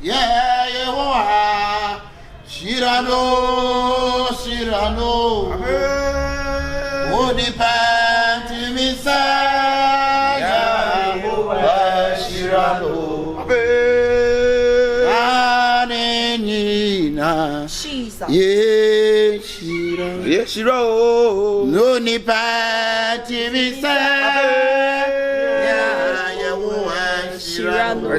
Yeah, Yehovah. Shirano. Odi panti misaya. Yehovah. Shirano. Anenina. Jesus. Yes, Shiro. No ni panti misaya. Yehovah. Shirano.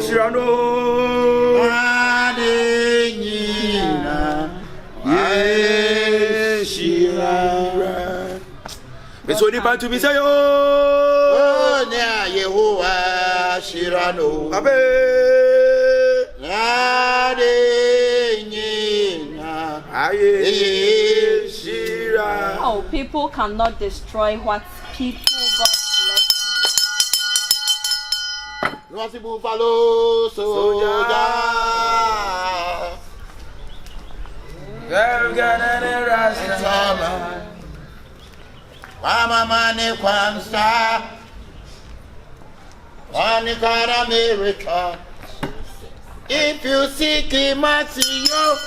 It's only bad to be say, oh, yeah, Yehovah, Shirano, Abe, oh, people cannot destroy what people God bless you. Buffalo soldier. Mama mane kwanza Wanikara America. If you seek him, I see you.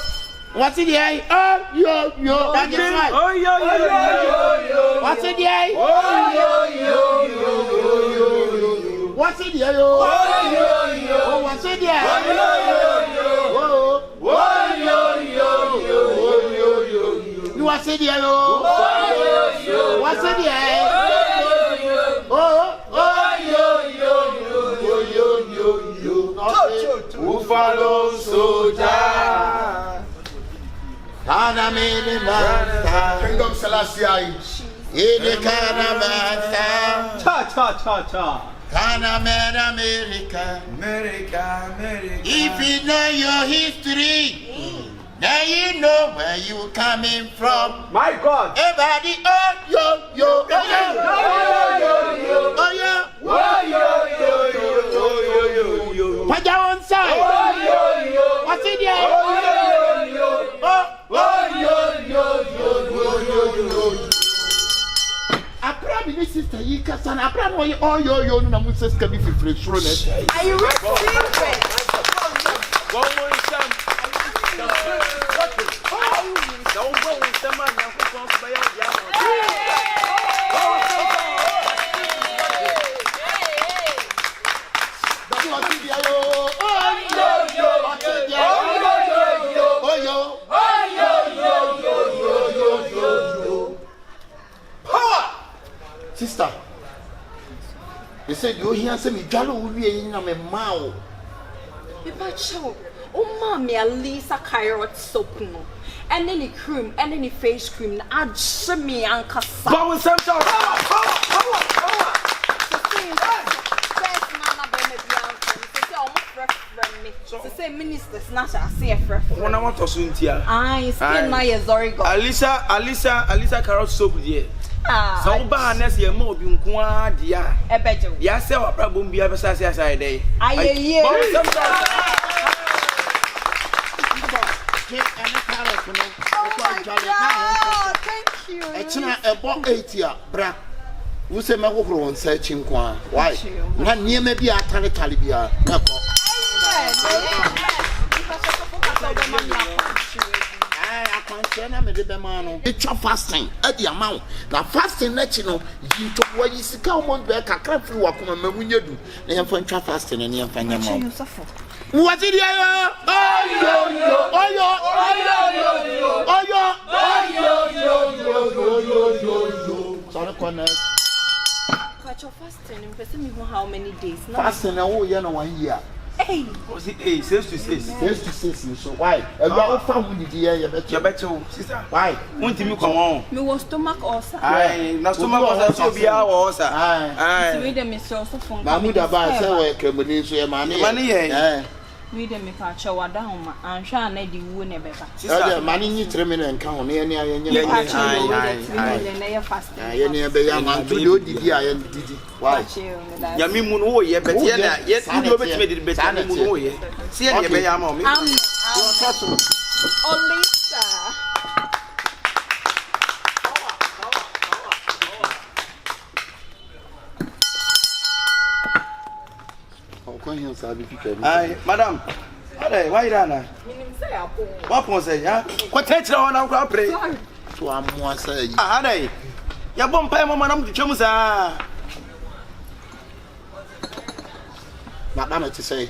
What's it here? Oh, yo. That's right. Oh, yo. What's it here? Oh, yo. What's it here? Oh, what's it here? You what's it here? What's it here? Buffalo soldier. Kana mene masta. Kingdom Selassie. Ele kana masta. Cha. Kana mene America. If you know your history, now you know where you coming from. My God. Everybody, oh yo. Put your own side. What's in there? I promise you, sister, you can stand. I promise you, oh yo, no, I'm just going to be free. Are you receiving? One more time. Don't go with someone else. Sister, they said you hear me jalo we na me mao. Papa Chow, oh mommy, Lisa carrot soap no. And then the cream, and then the face cream. Add shimmy and kasa. Power. Say minister snatch I say fresh. When I want to soon tia. I skin my zorigo. Alisa carrot soap there. So ba na se mo bi nko a dia. Ebejo. Ya se wa problem bia be sa se aside dey. Aye. Thank you. Echina ebo 80 bra. Wo se me kokoro won sa chi nko a. Why? Na nieme bia atare bia na ko. It's your fasting at the amount. Now, fasting, let you know, you took what you see. Come on, back. I can't feel what come when you do. They have fun fasting and you find your mouth. What's it? Sorry, corner. But you're fasting in person, how many days? Fasting, oh, you know, 1 year. Hey, was it 6 to 6? 6 to 6. So why? A lot of family, dear, you better, sister. Why? Won't you come on? me was stomach ulcer. Aye, now stomach also be our ulcer. Aye. Read them, Mr. Also from Mahmuda by say, Akabenezer, money. Read them, if I show down, I'm sure I need you never. Sister, money you 3 minutes and count near fasting. I never young man to do the I did it. Why? Yami Muno, yeah, but yet, you made it better. See, I be a moment. Only Aye, madam. Ade, why Rana? What was it? Yeah? What takes on our pray? To a more say. Ade. Ya bon pay mama nam twetwam saa. Madam to say.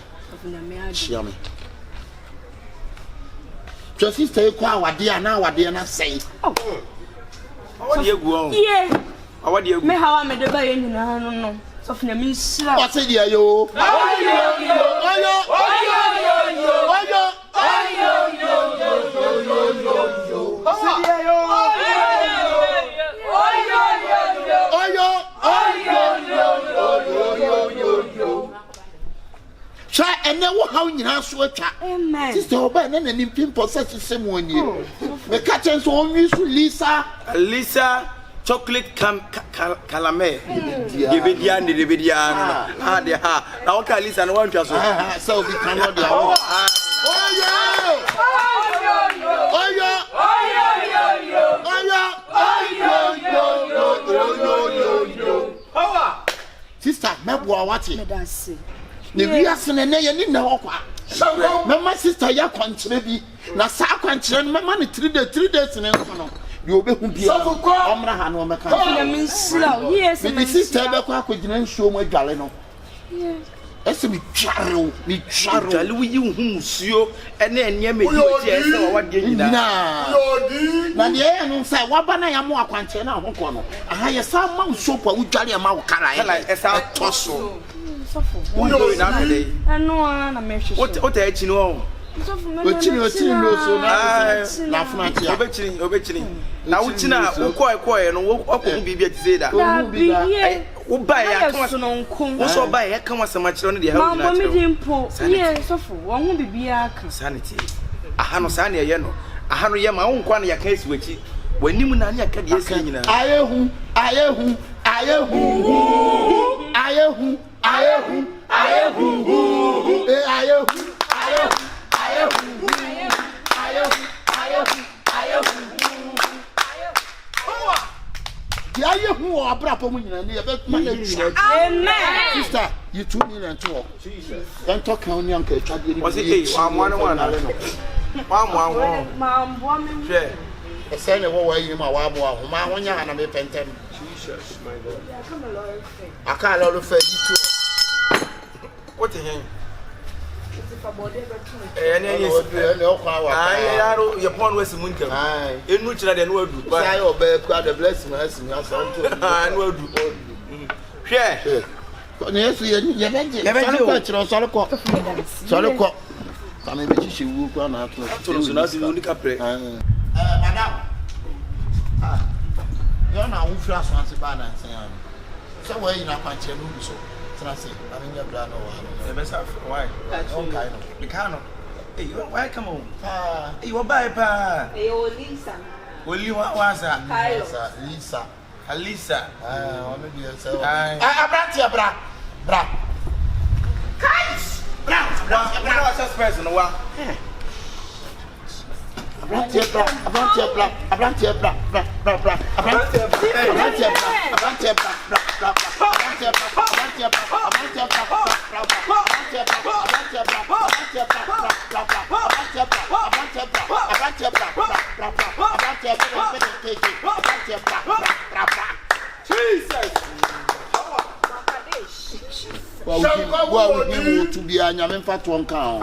Share me. Your sister kwa wade na wade na say. Oh. What you go on? Yeah. What you Me how am the bay no. So for me sira. What say there yo? Try and then what how you know sweater. Amen. Sister Oba and then an possess the same one year. The catchers on you Lisa chocolate calamé. Dividian. Ah, they ha. Now okay, Lisa and one just so we cannot do. Sister, mebwa wati. Medase. Ne wiase ne ye ni na hokwa. Mama sister ya kwankyere bi na sa kwankyere no mama ne 3 days ne nso no. Ye obehu bia. Omra ha no meka. Na me nsira. Yes. Me sister be kwa akogina nsuo mu adwale no. Yes. Ese mi twaro. Dwale wo yi hu musuo ene ene me di oje ese wa wade nyina. Na ne ye no say waba na ya mo akwankyere na ahokọ no. Aha ye sa ma nsuo pa wo dwale ma wo kara ye. Esa toso. What are you know? Now, China, who quite and what could be to say that? Who buy a consul, also buy a come so much on the house. Yes, of one will be a sanity. A Hanosania, you know, a 100 year my own quantity case with it. When you Munania can you say, Sister, you 2 million talk. Don't talk on young kid. Was it 1 Mom, woman. Share. A son of what you my wabo, my 1 year and I may pent. Jesus, my God. I can't all of you. What the hell? Your pawn was in winter. In which I didn't work. But I obey quite a blessing. I will do. Share. Yes, you I mean, she will go out to Madam. You're now who flash once a bad and say, somewhere in a country, so. I mean, your plan or best why? The canoe. Hey, why come on? You will buy pa. Lisa. Will you want Lisa? Lisa. Maybe yourself. I bra. Guys! Bra. Just person. Well, to be a yamin fat one count.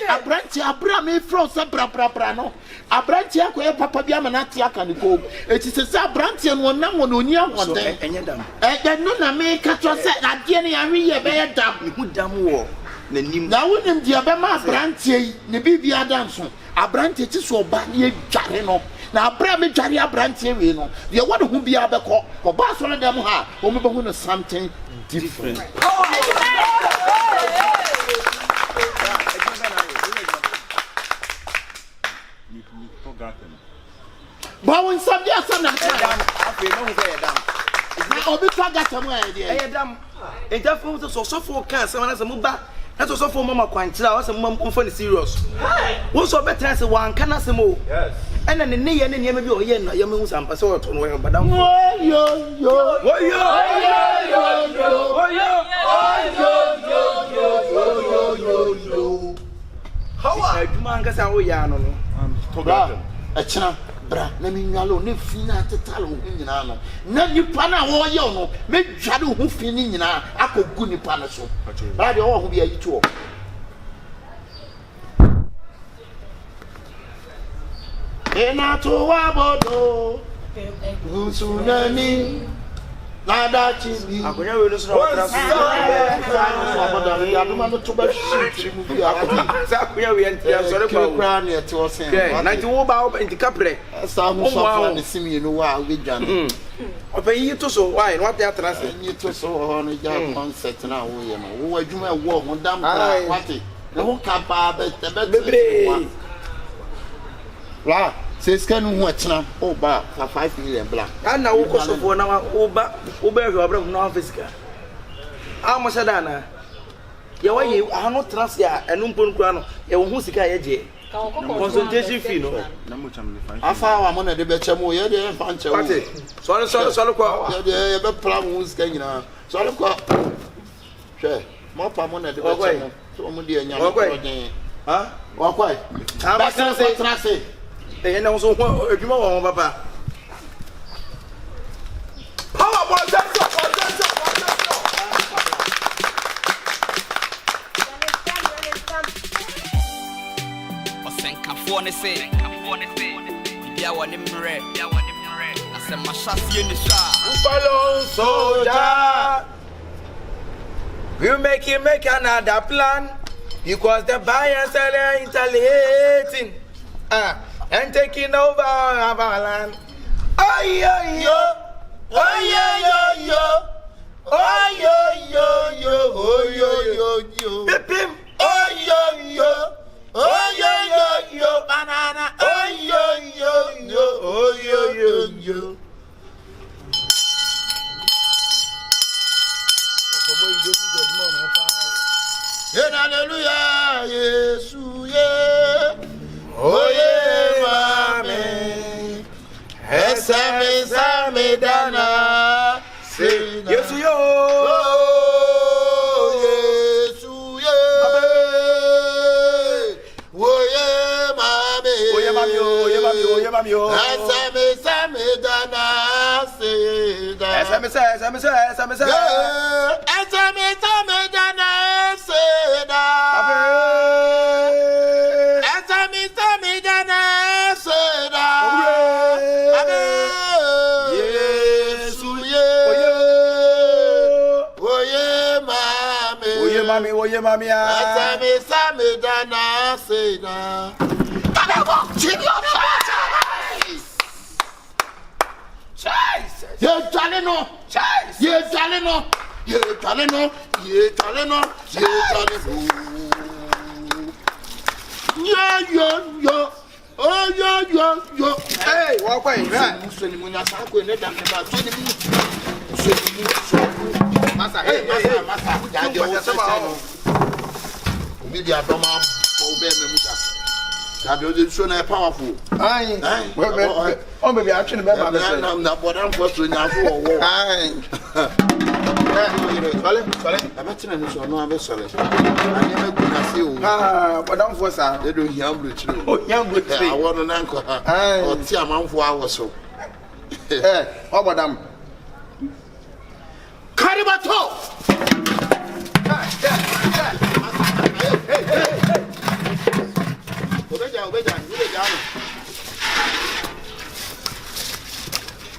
Abranti abrame frost bra no abranti akoye papa bia manati aka ne ko eti se abranti no nam no oni ahoden enye dam no na me ka to se ade ne yawe ye be ye dam hu dam wo nanim na wonim dia be ma abranti yi ne bibia dam so abranti ti so ba ne adware no na abrame dware abranti we no ye wode hu bia be ko ba so ne dem ha o me be hu no something different. But when somebody else on that Obi forgot some idea. I am. It definitely so for cancer when I move back. That's also for Mama Quantilla. I was a mum for the serious. What's so better as a one can I say more? Yes. And then the near and near maybe yen, I am who's some person to know about them. How are you, Mangas? How are you? Achina bra na me nwalo ne fina tetalo hu nyina no na nipa na wo ye no me dwade hu fini nyina akogu nipa no so ba de wo hu bia yituo ena to wa bodo usunani nada chibi akonya we no so na abodo ya duma no to ba shi mu bia akonya we entia sore kwa na ete o sen na ti wo ba wo enti kapre sa mu so fa ne simi no wa we dwan open yi to so why no what they are yi to so ho no ja concert na wo ye no wo adwuma wo ho dam ka wate na wo ka ba bebre la se scan hu atena o ba for 5 million bla na wo ko so for na wo ba hwe abra no physical a mo sada na ye wa ye ano trans ya enu mpon kura no ye wo hu sika ye je consultation fee no na mo cham le fa afa wa mo na de be chamo ye de fa nche wo wate so kwa ye be plan hu sika nyina so kwa hwe mo pa mo na de be chamo so mo de anya mo den ha wa kwai ba trans eh na so adwuma wo papa power boy dance osenka fone se bia woni mre asem mashasi ni sha follow soldier we make another plan because the buyers are retaliating and taking over our land. Oh yo yo, oh yo yo yo, oh yo yo yo, oh yo yo yo, pim oh yo yo, oh yo yo yo, banana, oh yo yo yo, oh yo yo yo. Hallelujah, Jesus, yeah. Oh yeah, mami, esame dana, Yesu yo, Yesu yo, oh yeah, mami, esame dana, esame dana, Oye mami asame dana seda ye taleno yo oh yo hey wa kwa ira musoni munya sa ko ne dam ne ba so ni masa ya de o se no media doma o be me muta ya de o de so na powerful ai o be atwe ne be ba be na bodam for so nya so wo ai sole abetina ni so no abe sole anya me guna se o bodam for sa de do hiambro chire o hiambro chire awo no na nko ha o ti amanfo awo so o bodam Karibato! Obeja.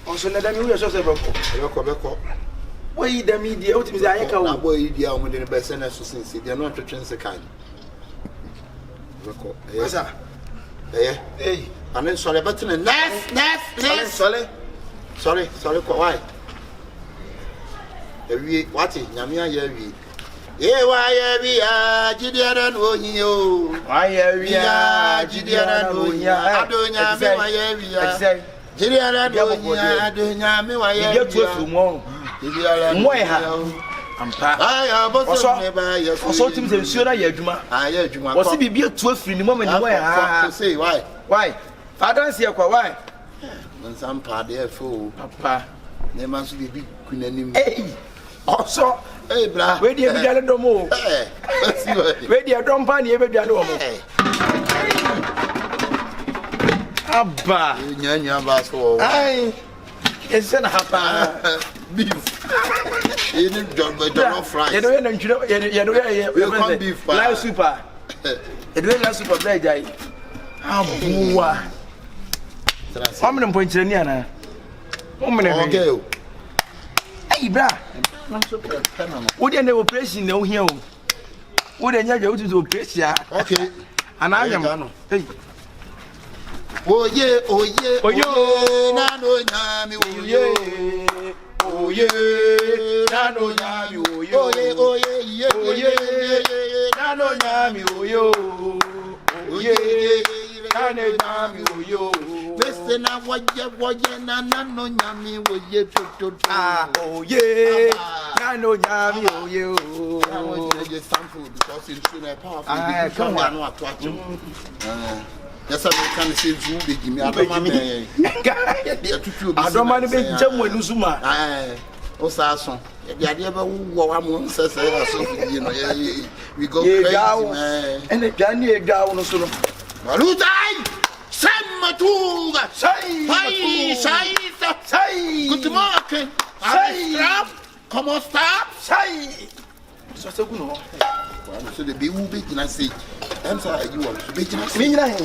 Also, let them use yourself. Beko. Why the media? What is the Ayaka? Boy, you are the best and since they are not to change the kind. Beko. Yes, sir. Hey. And then sorry, but sorry, why? What is Yamia Yavi? Why we are Gideon Ohio? Why we are Gideon Ohio? Adonia, my Gideon Ohio, Adonia, my get to tomorrow. I am also to the Sura Yajuma. I was to be 12 in the moment. Say why? Father see kwa why? When some part there for Papa. They must be big queen. Hey. Also, Hey, bra. where do you be no more? Hey, let's see what. Where do you don't pan you be no more? Abba. Nyanya baso. Aye. It's an hapa. Beef. You need jollof fries. You know you can't beef. Live super. You do live super bread guy. Abua. How many points in here? How many? Okay. Hey, bra. What do you operation no here? What do you go to operation? Okay. And I am. Hey. Oh yeah, oh yeah, oh yeah, nano nyami, oh yeah, oh yeah, nano nyami, oh yeah, oh yeah, oh yeah, nano nyami, oh yeah, oh yeah, nano nyami, oh yeah. Listen, I want you, nano nyami, oh yeah, ah, oh yeah, nano nyami, oh yeah. I want to get some food because it's too powerful. Ah, come on, what to watch. Yes, I can say Zoo, they give me a man. I don't mind being Jam when Uzuma. Aye, Osason. The idea of one says, you know, we go crazy, and the Johnny Gown also. Malutai! Samatuga! Say! Good morning! Say! Come on, stop! Say! So, so the baby will be in a seat. I'm sorry, you want to be in a seat. Me, I'm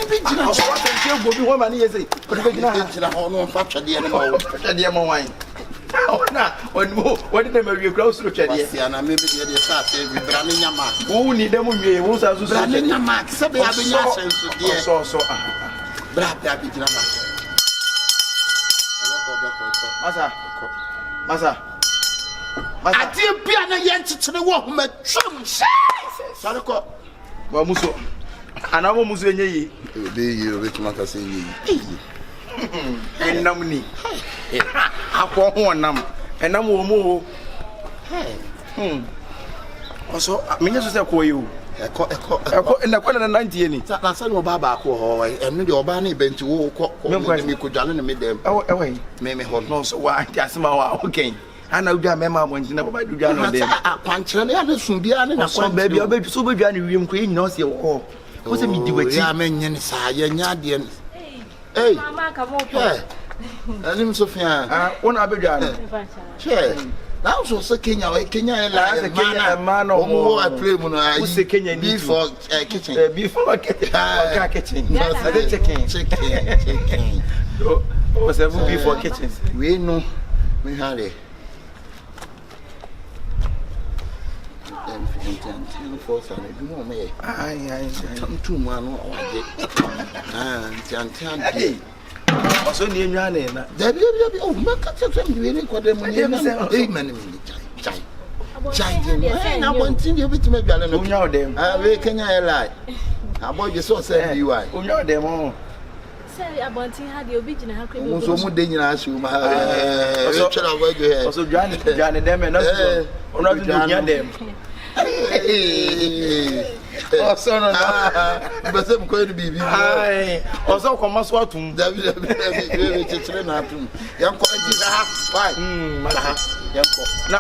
big enough. I can't go to woman, he is a factor the animal, the animal wine. Oh, now, what did they make you close to Chedi? And I maybe the start every branding your mark. Who need them with me? Who's also branding your mark? Something I've been asking to dear. So, Brad, that big number. Massa. I didn't be an answer to the woman. Sarako. Well, Muso. And I will Muso in ye. Be you, which matter say ye. And nominee. I call one number. And I'm more. Also, I mean, just for you. And I call it 90. That's a baba call, and your banny bent to walk. Me could jolly me them. Oh, away. Maybe hold no, so why? That's my okay. I know that Mamma went to never by do Jan on them. Punctually, I don't soon be an so baby. I'll be so big. Johnny Queen, no, see, oh, what's a me do it? I mean, Yadian. Hey, Mamma, come over. And him, Sophia, one Abbey John. Chair. Now, so Kenya, a man or more. I play when I was a Kenyan before kitchen. Before kitchen. Chicken. Was a movie for kitchens. We know. We had it. I'm too man. Also, near your name. Oh, my God, you really got them. I want to you to make a know them. I reckon I lie. How about you so say you are? Oh, no, them all. Say about had the original. So dangerous. You also, Johnny, them and not them. Oh, son, but I'm going to be. I also come as what young now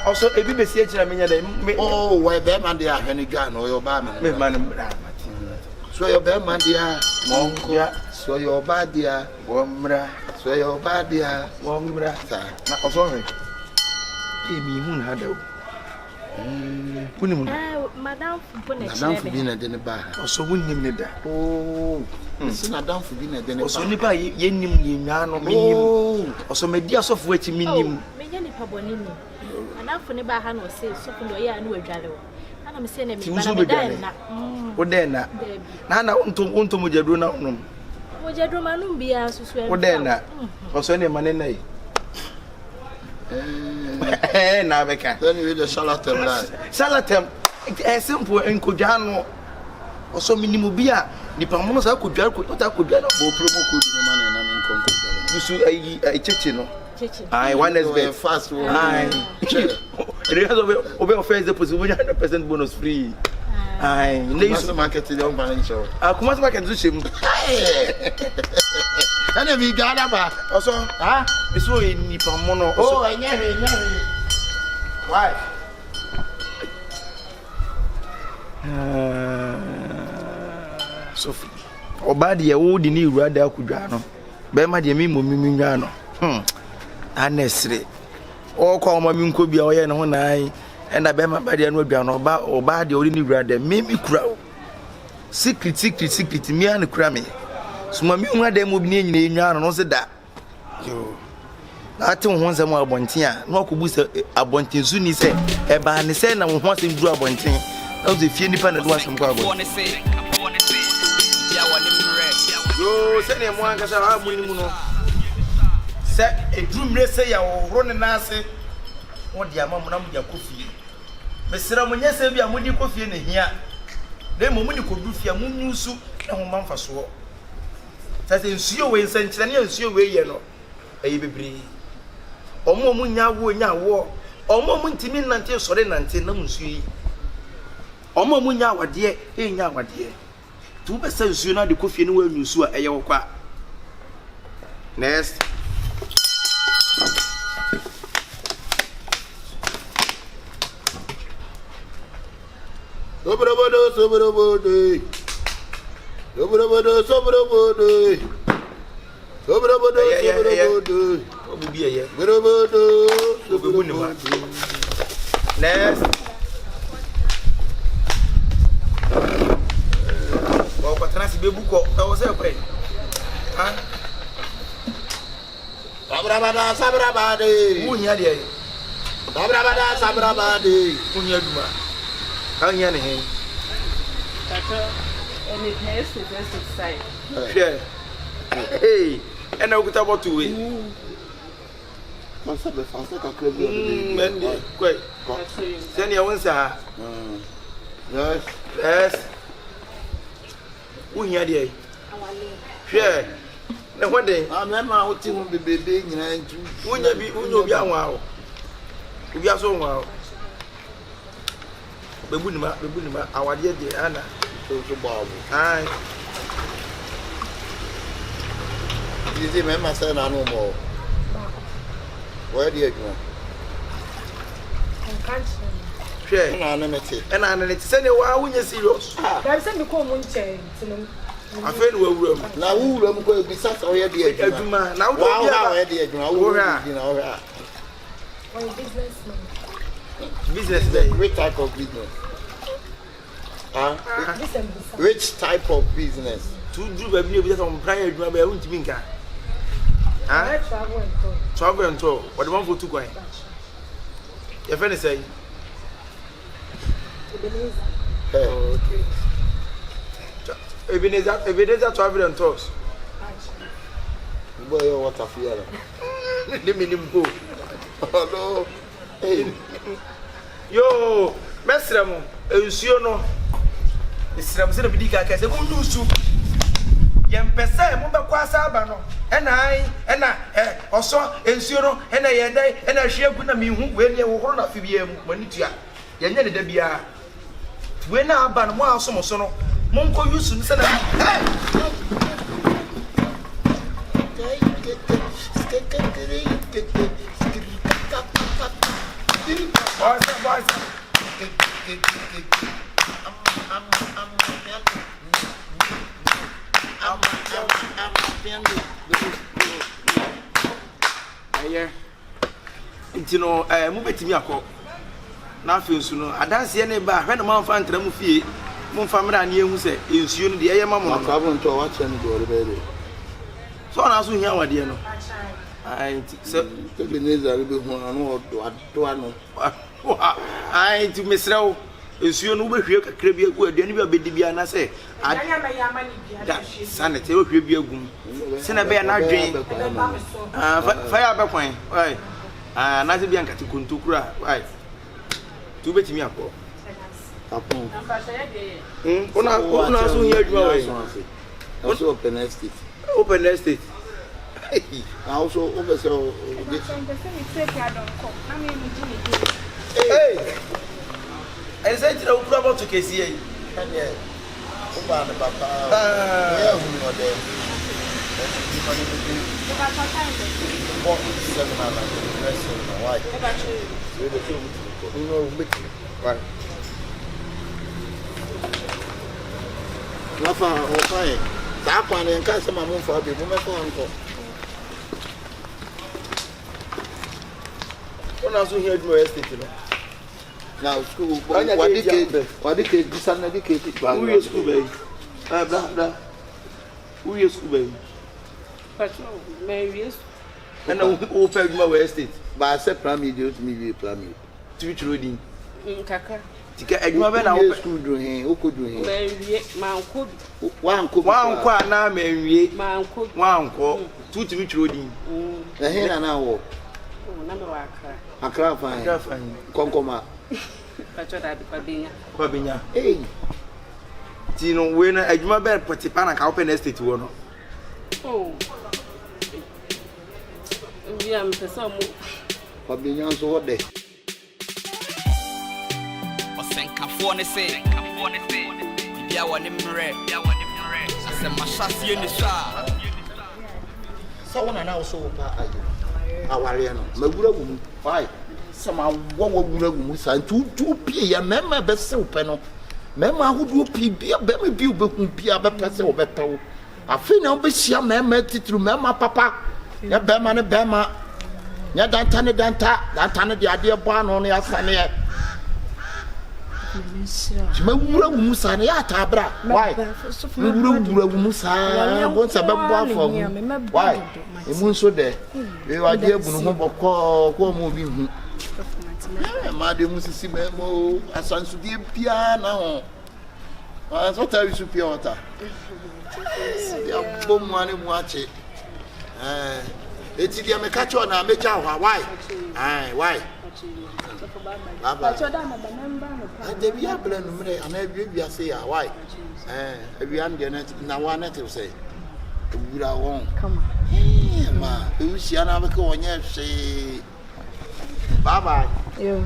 also a BBC. I mean, oh, why them and they are any gun or your barman. So your bearman, dear, Monk, so your bad dear, Wombra, so your bad dear, Wombra. Now, sorry. Give me moon had. Madame for dinner, then a bar. Also, wouldn't need that. Oh, it's not done for dinner, then also never yen nano. Oh, also, my dear soft waiting minimum. Many Pabonini. And now for never hand was say, so for your new jallow. And I'm saying, what then? Nana, unto Mujaduna. Mujadromanum be as well. What then? Also, any money. Now we can. Then you the Salatem. It's simple and Kujano. Also, Minimubia. The Pamosa could get what I could get a promo could the money and I'm in control. You see a chicken. I want to be fast. I over face the position 100% bonus free. I need to market the young financial. I come to market to him. And we got about also, huh? It's so in Nipamono. Oh, I never. Why? Sophie. Obadi ya udi ni urada ya kujano. Bema di mimi njano. Anesre. Okwa omami nkobi oye na ho nai. Enda bema badi ya no aduano obadi odi ni urada mimi kura. Secret mi an kura me. Suma mi urada mo bi ni nyina njano no se da. Yo. Ati ho nsem abonten a no akobu se abonten su ni se e ba ne se na ho nsem duru abonten. Na ze fie nipa na do asem kwa abonten. Yo, send him one because I have money. Set a dream race, ya running nase. What the amount of your coffee? Mr. Amonia said, "We are money coffee in here." Then, moment you could do for moon soup and one for so. That is your way, Central, and your way, you know. A baby. Or more moon ya war, or more moon timid until sorry until no monsieur. Or more moon ya, dear, in ya, dear. 2% you know the coffee anywhere you saw a yoka. Next. Sobrobodo. Next. Patrasi bebuko tawose kwe ha Sabrabade munya de Sabrabade munya duma anya ne he Tata any place to just side share hey ena ukuta botu we Masa be fanse ka krebi mende kwe sene ya wonsa yes unya de hwe ne hode amema oti hu bebebe nyina ntu unya obi anwa o obi aso nwa o bebu ni ma awade de ana so babu ai dizi mema sa na no mo where the egg hwe na na meti ena na ne sene wa unya serious There is a become one chain. afen wa wuram na wuram ko ebisa so ye de aduma na wo wa bia wa ye de aduma wo na wa business is day a great type of business which type of business to do ba bi na some prior aduma ba untimi nka I travel and tour what the one for two kwan your friend say okay Ebenezer travel and tours boy your water fiala the minimum go hello hey yo mesramo ensuo no esram se na bidika ka se mu nusu yem pese mu be kwasa aba no ena oso ensuo no ena ye dai ena hwe na mi hu we ne wo horo na fibia mu manitua ye nya ne da bia we na aba no mo aso so no monko yusu ni sana Intino mu betimi akọ na afensu no adanse ne ba hwe na manfa ntra mu fie monfa mra na ehu se ensuo no de eye ma mo no travel nto wa che ni do re so na so hia wade no ai se Akabenezer be hu anu do anu ai ti mesrew ensuo no be hwie kakra bi agu aduane bi abedi bia na se sanete o hwie bi agum se na be na adwen fa ya be kwan ai na se bi ankati kontukura ai tu betimi akọ tapon ona so hia adwuma we also open estate also over so hey and say you put about to KCA Oba na papa. Yeah, who no there. Now school, what did you son educated? Who is school baby? Who is school baby? And who paid my estate? But I said, Plammy, do to me, Plammy. Twitch reading. To get a mother school doing, who could do him? One quite now, Mary, one quart, two to which reading. The hen and hour. I can't find Concoma. Pabinia. Hey, Tino, when I do my bed, put the pan and open estate to one. Oh, I'm the sum. Pabinia, so what day? Confrontation. If I want him red, I said my chassis in the shop. So one and also Awariano, Magura, why? Some are one and two pay a member best so panel. Member who do be a baby build be a better better. I feel no be she a member to member papa. Ya Bama and Bama. Ya Dantana Danta, Dantana the idea barn on the Asania. Magura Musania Tabra. Why? Magura Musa wants a baby for me. Why? A moon so there. You are dear call moving. Madam Mrs. Memo, a son to be piano. I thought I was superior water. Bomb money watch it. It's the catch on a major. Why? Why? They be a blend and every say why? Every ungenet now one to say. We are wrong. Come on. Ma, you see another call say. Bye bye. Yeah.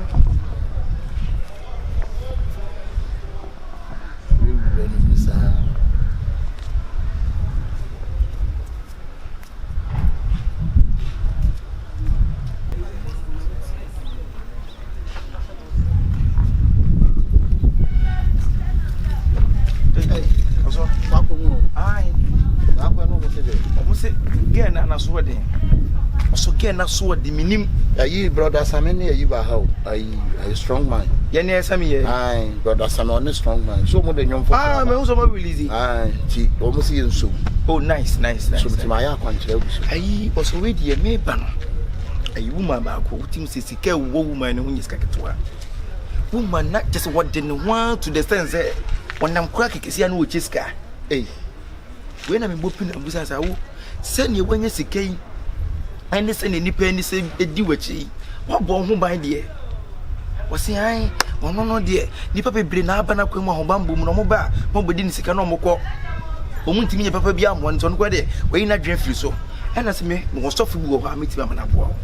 Brother Sammy, you are how a strong man. Yes, I'm here. Aye, brother Sammy, strong man. So more than young. Ah, me also very easy. Aye, see, almost see so. Oh, nice. So to my country. Aye, also wait here, me ban. A woman back who thinks it's a woman who is cacatua. Woman, not just what didn't want to the sense when I'm cracking, see, I know which is car. Hey, when I'm whooping a business, I will send you when you see Kane. And this any penny say a duet. What born home by dear? Was I? Well, no, dear. The papa bring up and up with my bamboo, no more bar. Nobody didn't see no more call. Won't to me a papa be on one's on where we not drink you so. And as me, most of you will meet him up.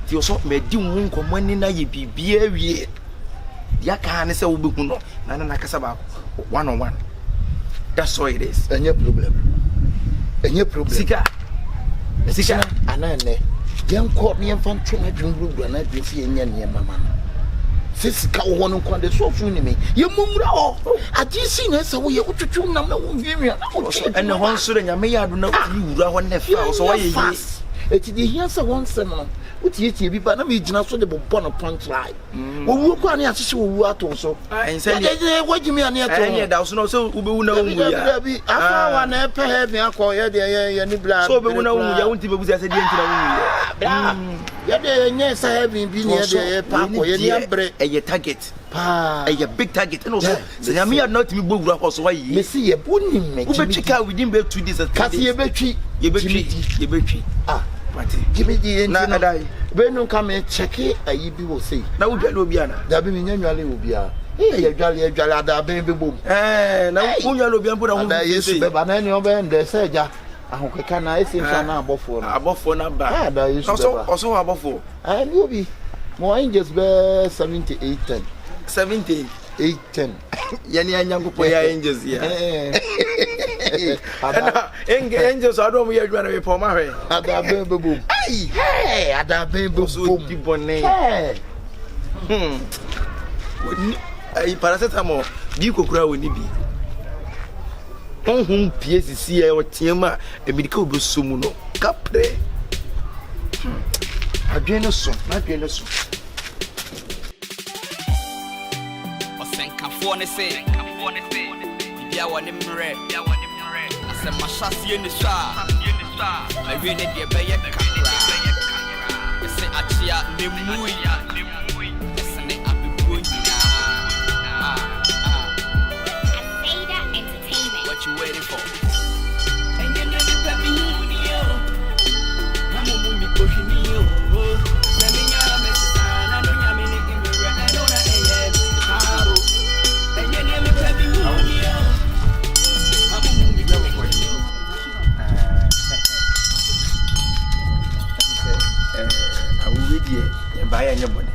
You saw me do come when in a be a year. The Akan is a bukuno, Nana Nakasaba, 1 That's all it is. And your problem. Sika anane yam court me fan try dream group na dream see enya ne mama sika wo no kwa de so fu ni me ye mumra o agisi na se wo ye utwutwu na me wo wiwi na wo ene ho nso de nyame ya do na wo wura ho ne fa so wo ye ye eti de hia se won se no utie bi ba na me gina so de bobbo no punch line wo wu kwa na ahye wo wu ato so ense ne wajimi ane ato enye da so no so ubewu na wu ya bi afa wa na epe heaven akọ ye de ye ni bla so ubewu na wu ya wonti bebu se de ntina wu ya ya de enye sa heaven bi ni de pa akọ ye ni abre eye target pa eye big target no so se nyame ya not me bogura akọ so wa yi me si ye boni me ubechika within be 2 days kasi ye betwi give me the engine na when you come and check it ayi bi wo say na wo dwale obi ana da bi me nyanwale obi a ye dwale ada ben be bom na wo nyanwale obi an bo da ho da yesu be ba na ni obe nde se ja ahokeka na esi nfa na abofo na ba da yesu be ba so abofo ni obi mo angels be 78 10 yani anyangopo ya angels ya Angels are don't wear you and for my way. Ada baby boom. Hey, ada baby boom. Hey. Paracetamol, you could grow in Nibi. PSC or Tiama, a medical busumuno. Capre. Adrenal soup, not adrenal soup. Phone say, I want him red. I said, my chassis in the star. I really need your bay. I say, I cheer the movie. What you waiting for? And you never put me on you. I'm a movie pushing you. Buy any money.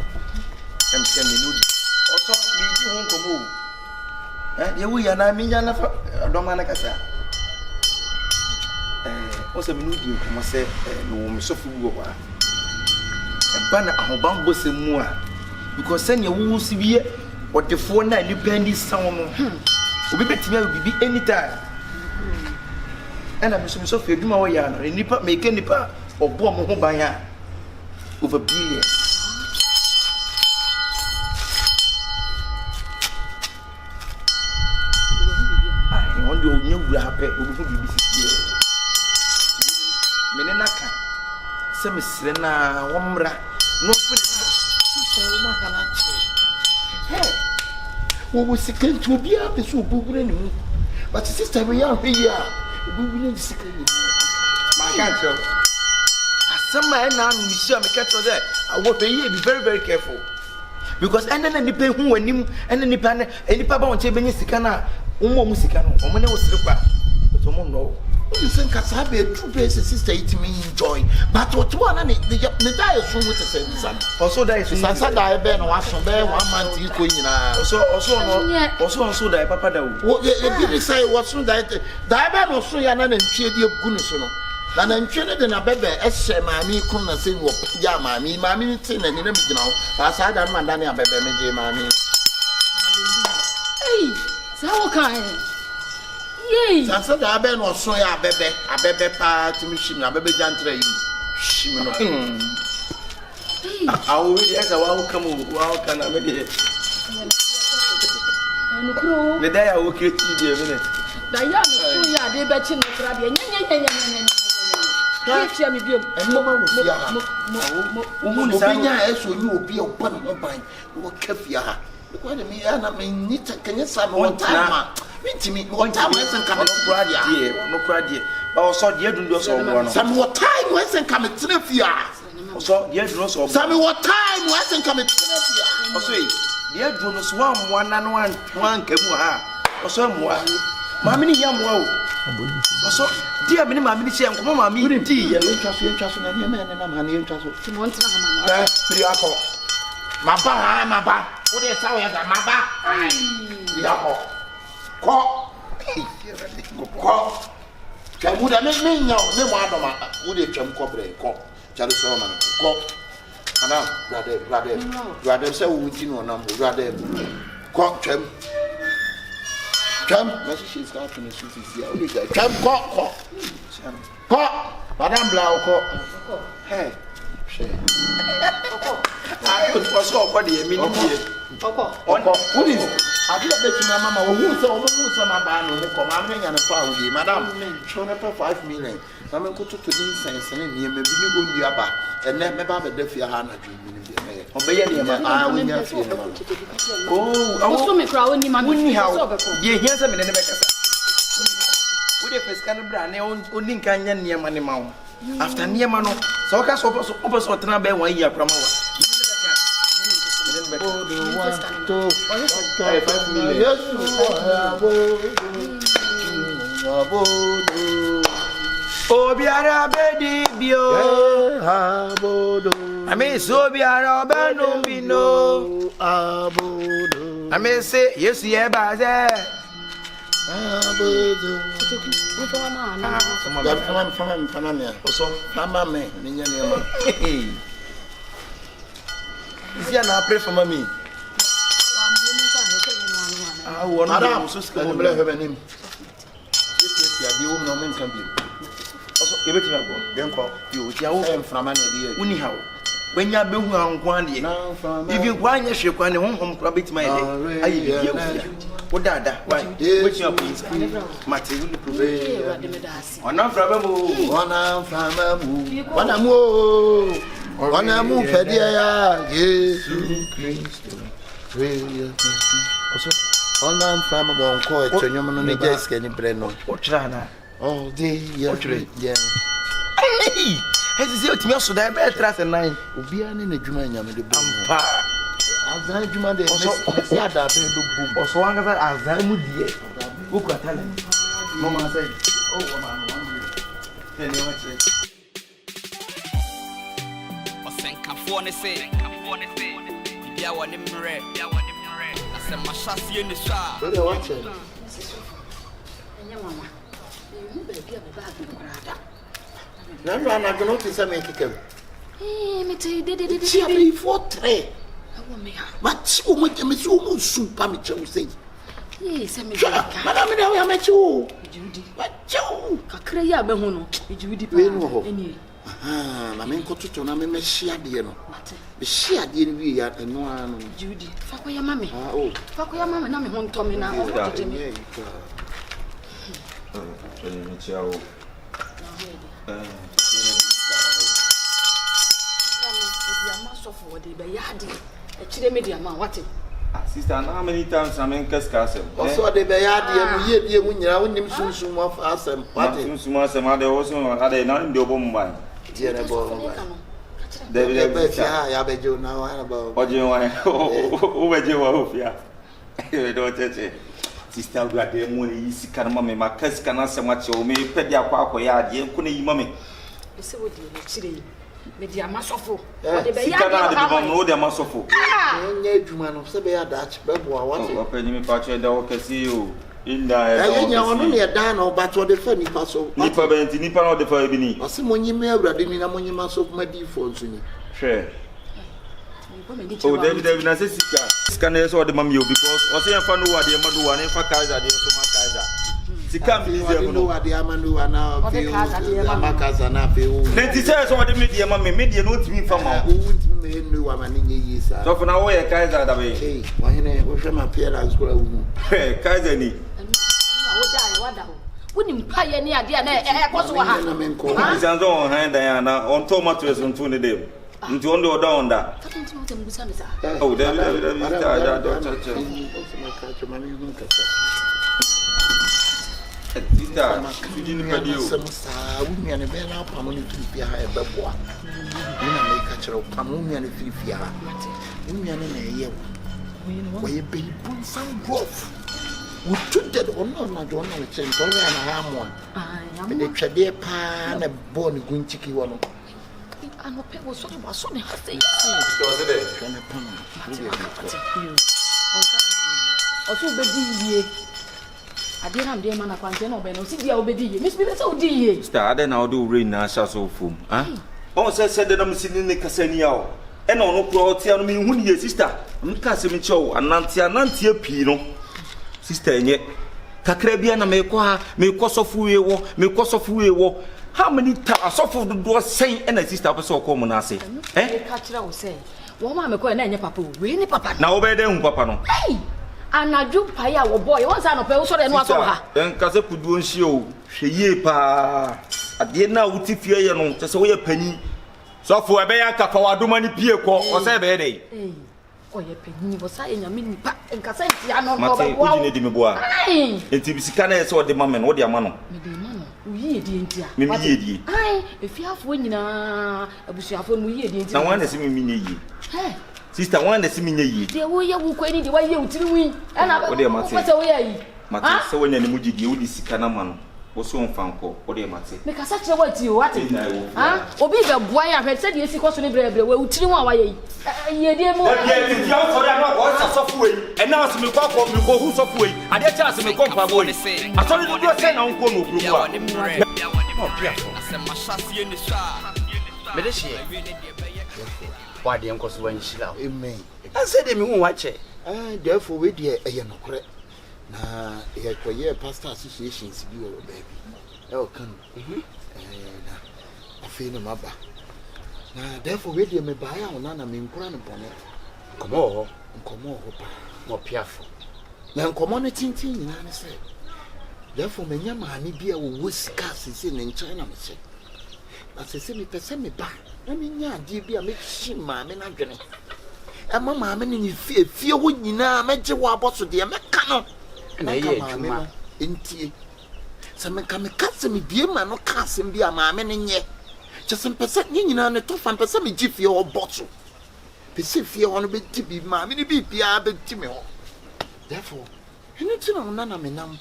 I'm sending you. Also, me, you won't come home. We are not me, I don't want to say. Also, me, you come and say, no, so few over. And Banner, I'm bound with some more. Because send your wounds to be what the phone night depend this sound. Will be better will be anytime. And I'm so few do my way, and nipper make any part or bomb home by over billions. You will have a Menaka. Some Sena, Womra, no hey, what was second to be up is so good, but sister, we are here. We will see my country. As some man now, Monsieur Mecato there, I will be very, very careful because and then any pay who and him and any pan, any papa on Chabini Sicana. Musicano, or when I was super, but someone know. You think Casabe, true place, sister, it me enjoy. But what one and the die is from with the same son. Also, there is Sansa Diaben or some bear 1 month you queen. Also, die papa. What you say, what's so that Diaben or so yan and cheered your goodness. Then I'm trained in a baby, as mammy couldn't say what Yammy, mammy, tin and you know, as I done my Dania baby, mammy. Hey. How kind? Yay! Sansa da ben o so ya bebe, abebe pa to me shim na bebe jantre yi. Shim no. I will read as a welcome, welcome, I made it. The day I will create you a minute. Diana, they bet you no crab. And no man will see her. Woman, so you will be a one of mine. What kefia? What do I mean? Can you say one time? One time, and come no cry, but also, dear, do so. Some more time, wasn't coming to the fear. Also, dear, do so. Some more time, wasn't coming to the fear. Also, dear, do swam one came or some more. Mammy, young well. Also, dear, many mammy, come on, me, tea, and trust you, and your man, and I'm honey, and trust you. Maba. What is how you got Maba? Yako. Call. Can would I make me know? No one would a chum cobre, call. Jalisoman, call. And now, rather, so we know number, rather, call chum. Chum, she's got to see. Chum, call. Madame Blau, call. Hey. I was so for the minute. What is I did bet you, Mamma, who's some man who come out and found you, Madame. Shown up for 5 million. I'm going to go to incense and near maybe you go near back and then maybe I'm a deaf your hand. Obey any of my own. Oh, I want to crowd in my money. How? Here's a minute. Would a pescan brand only canyon near money mount. After near Mano, so I can suppose what Nabe 1 year from our. 5 million. Oh, biara bedi bio. I may so biara bano bino. I may say yes, yeah, baze. pray for mommy. Madam, so scared of her name. Also, you better go. Then call you. You from anyhow. When you are being on one day, if you want your ship on the home, probably my day. What that? Why? Which your please, Matthew, will prevail. One of them, one move, Pedia, Jesus Christ. Also, on from a one court, and you're on the desk any breno. What China? Oh, dear, yeah. Hey! Has he said to me so that I trust and nine will be an in the Jumania with the bumper. I've done Juma de boom, or so long as I have done with you. Who can tell him? Mama said, oh, man, I'm not going to say, make it. Me tell you, did she be 4 3? But you want to miss you, soup, I'm saying. Yes, I'm Madame, I met you. Judy, what you? Cacrea Behono, Judy, I mean, go to Tonami, Messia, dear. The sheer didn't be at the one. Judy, fuck your mammy. Oh, fuck your mamma, and I'm home, Tommy now. Sister, how many times I mean, Cascasem? Also, the Bayadi, you wouldn't him soon off us and what is mother also had a non double mind. David, now about what you want over you don't touch it. Sister, we are the money easy can mammy, my cousin can answer much or may pet your quack or yard, you couldn't mammy. So, what do you Media Masofo. No, they are Masofo. Juman of Sabia Dutch, Bebo, what penny patcher dog can see you in the only a dan or but what the funny passo. Nipper Benti, Nipper or the Fabini. Or someone you may have in a monument of my defaults in it. Sure. Oh, David, I say, scanners or the mammy because I say, I found what the Madu and if I Kaiser, they are so much Kaiser. Come, you know what the Amanu are now. Macas and Apple. Let it say what the media, mammy, media notes me from our own woman in years. So for now, where Kaiser the way. Why, when my parents grow. Kaiser, wouldn't pioneer, dear, I was one. His hands on hand, Diana, on tomatoes and 20 days. Into under down that. Oh, Tita, you didn't pay you. Some women and a man up among you to be a high bubble. Women may catch a pamoon and a fifia. Women in a year. Where you be some growth. We took that one on my door and change only an arm one. And they tried their pan a bone green chicky one. I know people so much so they also be I didn't have the man of Quantano, but no, see the obedi. Miss Bill, so dear. Started now do rain now, so fool. Ah, also said that I'm sitting in the Cassania. And on no quality, I mean, when your sister, Cassimicho, and Nancy Pino. Sister, and yet Cacrebiana may cause of war. How many times of the door saying and a sister was so common, I say. Eh, catch it, I will say. Woman, I'm going to papa, really, papa. Now, obey them, papa. Hey! And I do pay our boy once I know also and what her. Then Casapu do show. She pa. At the end now, with if you know, just away a penny. So for a bear cap, I do money peer call or 7 day. Oh, your penny was saying a mini pack and Cassette. I know what you need me boy. And Tibisicana saw the mamma, what your man. We didn't. Maybe, if you have winning a bush of we didn't. No one is me. Sister, one is me. There were you quite the way you to win. And I would have much away. Matter so when you would you this Canaman. Oso mfanko, ode mate. Me kasa kire wati o ati. Ah, obi be boa ya hwe se de esi koso ne brebre we utiri mu awaye yi. Ye de mu. Ye ti ya so da na o sa sofu yi. E na so me kwa ko me ko hu sofu yi. Ade cha so me ko mpa bo yi. Aso ni do se na nko no okuru mu a. Me de hye. Wa de nko so wan hira. Amen. I said me hu wa che. Therefore we dey eye no kore. Na ye koye pastor associations bi wo baby. E o kan. Na afi no maba. Na therefore we dey me buy am na me nkura no pono. Nkomo ho pa. Mo piafo. Na nkomo no tintin nyina ne se. Therefore me nya maami bi a wo sika sisi ne nkyɛn na me se. Na sisi me pese me ba. Na me nya ade bi a me hyi maami na dwene. Ama maami ne fie ho nyina megye wo aboso de me ka no. Na ye adwuma entie. Sa me ka me kase me bie ma no kase bi a maami ne nye. Kyese pese nyina ne to fan pese me gye fie ho boso. Pese fie ho no be ti bi maami ne bi bia be ti me ho. Therefore, ene ti na na me nam.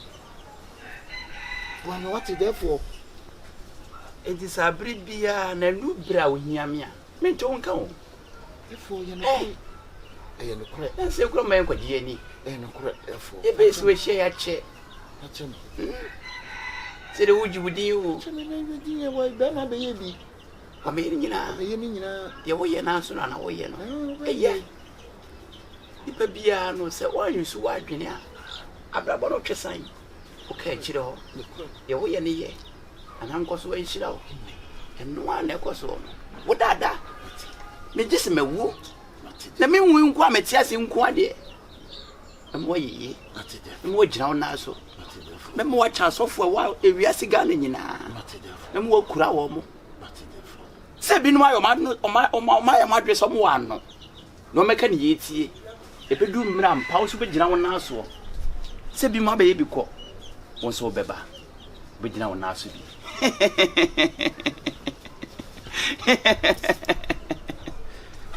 Well, what is therefore? It is a bribia na lubra uhiamia. Me to nka. Therefore, you know. I am correct. And say kro man kwa dieni. No correct therefore. E be so share che. Achen. Say the wuji wudi you. Cheme na wudi e wa be na be ye bi. Ameri nyina. Be ye ni nyina. Ye wo ye na so na wo ye no. Ye. Ipa bia no say wan yu so wa dwene a. Abrabo no twesan. Okay, chiro. Ye wo ye ne ye. Ananko so en shira wo. Eno an e koso no. Wo dada. Me gise mewu. Na me wu nko ameti ase nko ade. Mo ye. Mo gina wo na so. Me mo wa chansofo wa ewiase ga na nyina. Me mo kura wo mo. Se bi no ayo ma ya madwe so mo wa no. No meka ne ye tie. Ebedu mmra mpa wo so be gina wo na so. Se bi ma be ye bi ko. Wonso beba be gina wo na so bi.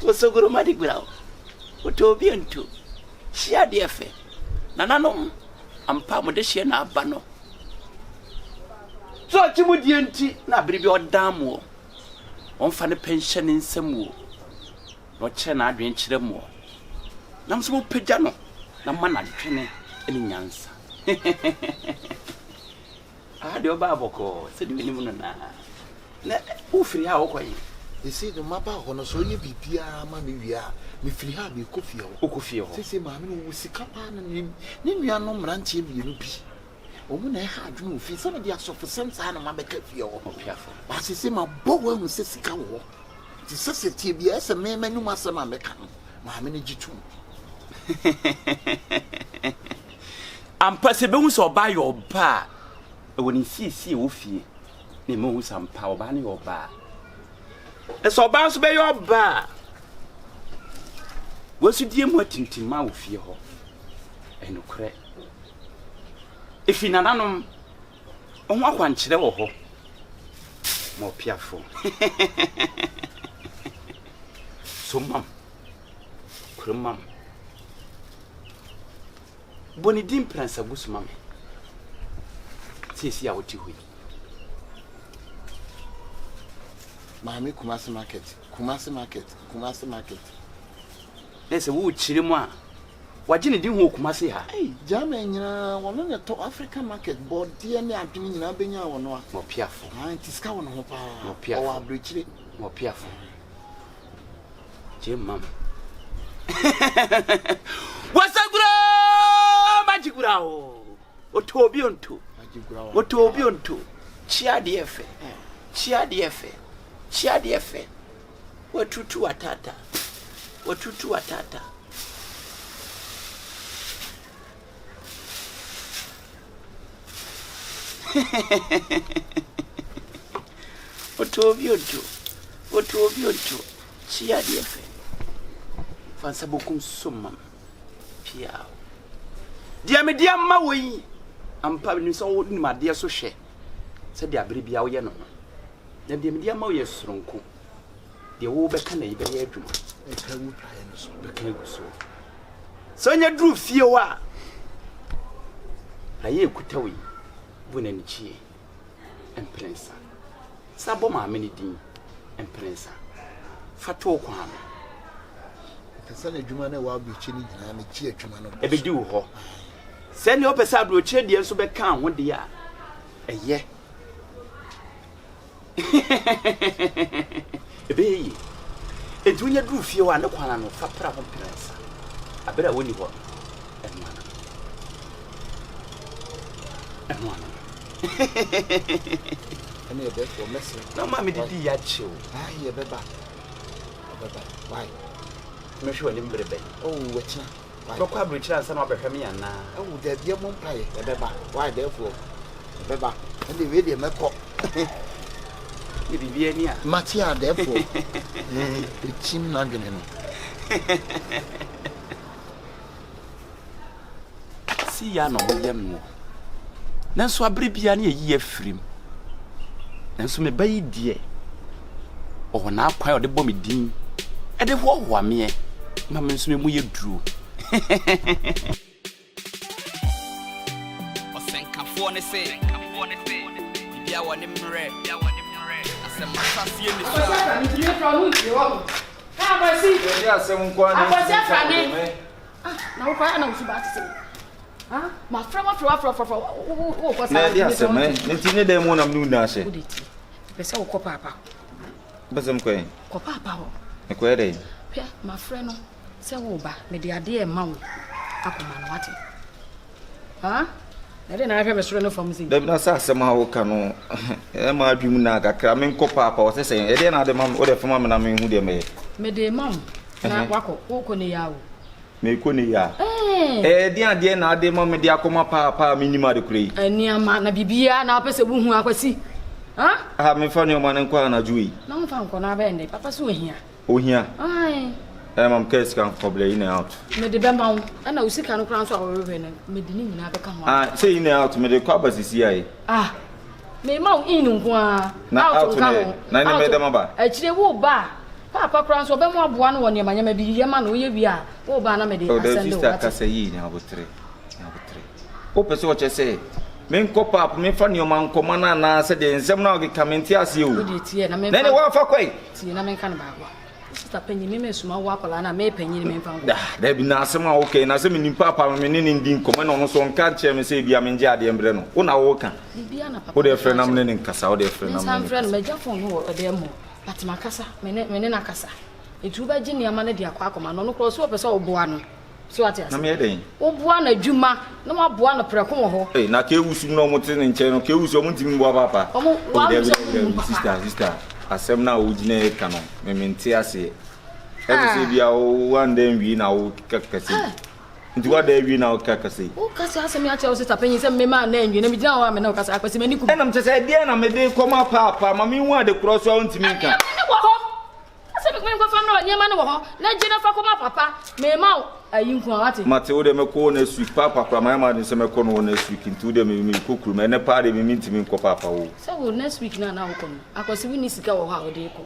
Woso guru madi gura. Oto bi ntu. Hia de efe. Nananom ampa mo de hia na aba no. So timu die nti na biribi odam wo. Onfa ne pension nsam wo. No che na adwen kire mo. Nam so pagya no. Na mana twene eni nyansa. De oba boko se de ni mu na u firi ha wo koyi e se de maba ho no so ye bibia ma me wia me firi ha be kofie ho okofie ho se ma me no sika pa na ni nua no mrantie bi no bi o mu na ha adwuma ofi se me de asofo sensa na ma be ka fie ho opiafo ba se ma bo wa hu se sika wo ti se tie bi ese me manu ma se ma me ka no ma me ne gitu ampa se be hu so ba yo ba woni sisi wo fie ne mo hu sampa oba ne oba e so ba so be yo ba wo su die mo tintima wo fie ho eno kre ifina nanom onwa akwankyere wo ho mo piafo so mam kremam boni dim pransa gusumam sisi ya woti hui Mami Kumasi market Nese wo chire mu a wagine di hu Kumasi ha jama nyina wono ne to African market board die ne adwene nyina benya wono a mo piafo tiska wono ho pa mo piafo o abrochire mo piafo jemam wasagura magigura o otobi onto otobi onto chia de efe watutu watata otobi onto chia de efe fansa bokum somam pia dia me dia ma woyi ampa ni so wo ni ma dia so hwe se dia bere bia wo ye no na dia me dia ma wo ye soronko dia wo be kana ibe ye adwuma e ka wu prae no so be ka guso so nya dru fie wa aye kutawi bu na nchie Prince. Sabo ma many din and Prince. Fato kwam. Kasa na dwuma na wa bi chini nyina me chi adwuma no. E be di wo ho. Send your pesa bro che de so be kan ho de ya. Eye. E be yi. E dunya du fie wa ne kwana no fa pra ho Prince. Abera woni ho. And you therefore messing. No, mammy, did you chill? Ah, yeah, Beba. Why? I'm sure I'm very bad. Oh, what's no quabridge and some of her me and now. Oh, there be a moon pie, Beba. Why, therefore? Beba, and the video may pop. You be near Matia, therefore. It's him London. See, ya no more. Nanso abribia na ye afrim nanso me bayi die o na akwan o de bɔ me din e de ho ho ame ma me nso me mu ye duro o senkafo ne se bibia wɔ ne mmerɛ asɛm asasie ne so na wo kwa na wo suba tse ah ma fra wo kwa sa na dia se me nti ne dem wona mnu na hye pese wo ko papa bezem ko ko papa ho e ko ede pe ma fra no se wo ba me de ade e ma wo akoma no wate ha na de na hwe me soro no fam si dem na sa asem ha wo ka no e ma adwum na kakra me ko papa wo se e de na de ma wo de fama me na me hu de me de mam na wako wo ko ne yawo me ko ne ya dia de na de ma me de akoma papa minima de kure aniama na bibia na pese bu hu akwasi ha me fa ne o ma ne kwa na juyi na mo fa nko na be ne papa so ohia ai mam kes kan problem in out me de be ma wo na usika no kran so awowe ne me de ni nyina be ka ho say in out me de kwa basisi ai me ma wo in nko na out ne na ne me de ma ba akire wo ba papa kran so be mo aboa no woni manyama bi ye ma no ye bi a wo ba na me de asendo what ka say yi na abotre o pese o chese men ko papa me fa ne o man ko mana na se de nsem na o ge kamenti ase o de tie na me na ne wa fa kwai tie na me kan ba agwa sister panyi me suma wa kola na me panyi me fa ngo da bi na asem a okay na se me nim papa me ne ndin ko me no so nka che me se bia me nje ade mbre no wo na wo ka bibia na papa wo de frɛ nam ne nkasa wo de frɛ nam ne frɛ no me jafon no wo de mo but makasa me ne na kasa etu ba gi niama na de akwa akoma no kro so pese oboa no so ati asa na me den oboa na dwuma na ma boa no preko wo ho na ke wusu no mo tene nche no ke wusu mo ntimi boa papa sister asem na wo gine ka no me menti ase se bia o one day wi na wo kakase nti wa da wi na wo kakase o kase asem ya che o sister panyi se me ma na enwi na me gina wa me na o kase akwase mani ku na me tse dia na me de koma papa ma me hu ade kro so ntimi nka ase me ko fa no nyema ne wo ho na gina fa koma papa me ma ayi nku awate mate wo de me ko na su papa kra ma de se me ko no na su kintu de me kokuru me ne pa de me ntimi nko papa wo se wo next week na wo ko no akwase wi ni sika wo ha wo de ko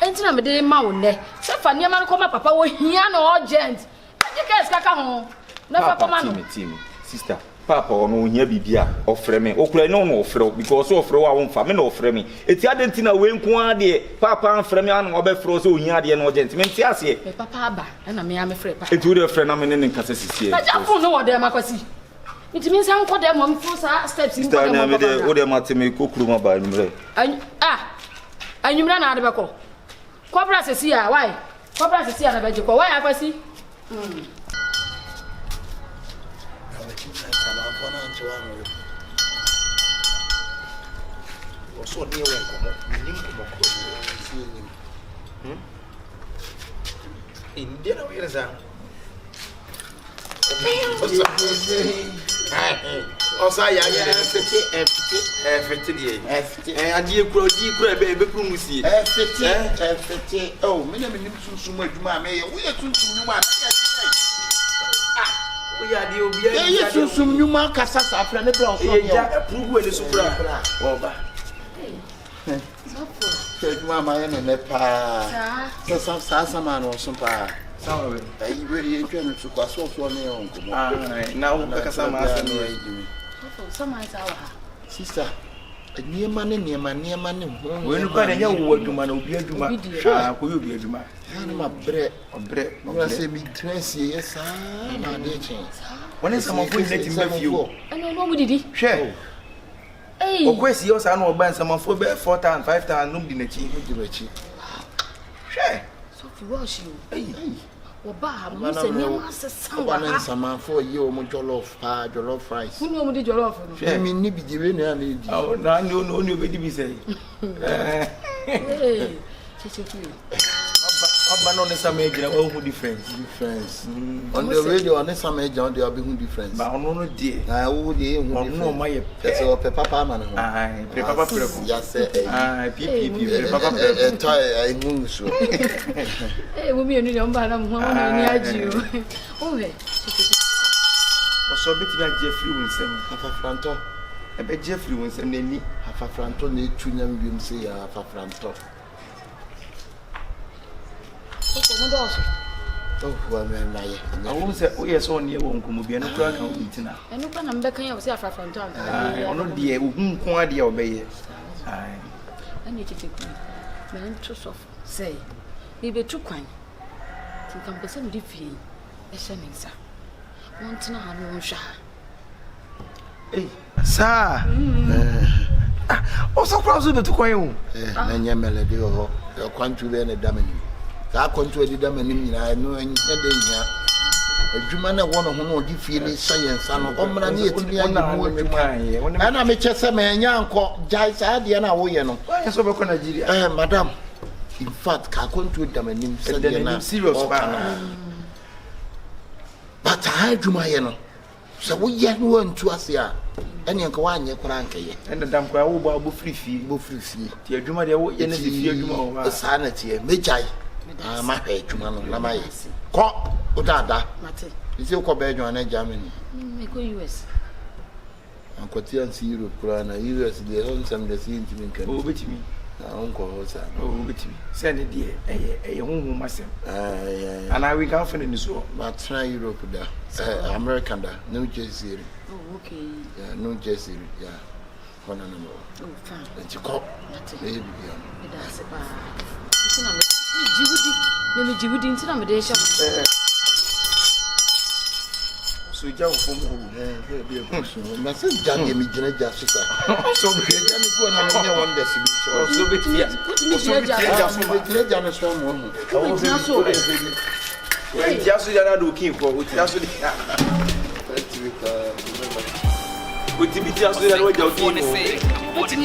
enti na me de ma wo ne se fa nyema ne koma papa wo hia no urgent aje ka sika ho na fa koma no team sister papa ono hia bibia ofre me okura no no ofre because ofre wa wonfa me no ofre me eti adenti na we nko ade papa anfre me an obefro so ohia ade no urgent me nti ase papa aba na me ya me frɛ papa eti wo de frɛ na me ne nkasa sisie aja fo no wo de makwasi iti min san ko de mo mfo sa steps in ko de mo de wo de mate me kokuru ma ba numre anyumra na ade beko kobra sesi a why kobra sesi a na beje ko why akwasi so ne won komo nim komo ko si nim India na wira za osa ya fete die adie kura be kuru musie fete oh me na me nim sunsun adwuma me ye wo ye sunsun nyuma o ya die obia ye sunsun nyuma kasa sa afra ne bra so ye ja approve we le supra oba Mama, I am a pa. Some man or some pa. Some very enjoying to pass off your name. Now, some sister, niema ne we no kwa na nya wo adwuma na obi adwuma ah ko obi adwuma ana ma bre na se mi transie yesa na de chen woni samafo ni ti mbafio ana no mu didi hwe okwesi yo sa na ogba samafo be 4000 5000 no di na chi hwe so fi wash you oba mo se ni ma se sanwa ha samafo ye o mo jollof rice kunu mo di jollof no mi ni bi diwe na di na ni obedi bi say Abba no nessa ejira wo hu difference on the radio on nessa ejira on the abi hu difference ba ono no die ah wo die hu ono ma ye so papa ma no ah papa preko ya se pipi papa preko to ai hu so wo mi enu mba na mo ho ni aji o he o so beti ba Jeffrey Winsem afa franto e be Jeffrey Winsem na ni afa franto na etu nyam bi mse ya afa franto wa me na ye awon se o ye so ne wo nkomo bia no kura kan obitina enu pa na mbeka ya se afrafranto an ono de ohunko ade obeye ai ani Kyekyeku me nto sof say bi betu kwan tin kan pese mi di fie e hye ne nsa won tena ha no nhwa sa o so kura so betu kwan o na nya melody ho kwan tu be na damani ka kontu edi damani nyina no anya de nya adwuma na wono ho no di fie ni science ano omra ni etimi ayi mu adwuma ana me chese me nya anko jai sa de na wo ye no so be ko Nigeria madam in fact ka kontu damani se de na serious ba but ha adwuma ye no so wo ye no antu ase a ene nka wa anye kora nka ye ene dam kwa wo bo free fee ti adwuma de wo ye na se fie adwuma wo ba sa na tie me jai ma ha adwuma no na ma ye ko udada mate isi ko be adwuma na Germany me ko US ankoti an si Europe kora na US de on sam de si ntimi nka o betimi na on ko ho sa o betimi se ne de eye honhom masem ana we can find in so ma try Europe da American da New Jersey oh okay yeah New Jersey yeah hona na mo oh fine nti ko e bi ya da se ba tina me jibudi ntina me de sha so jaw fo mo be so na se jage mi gina ja so sa so be ja ni ko na me won da si bi so be tia so be tia so be tia ja no so mo no o tina so e ja so ja na do kin ko o tia so o ti bi tia so ja no ja o kin o ti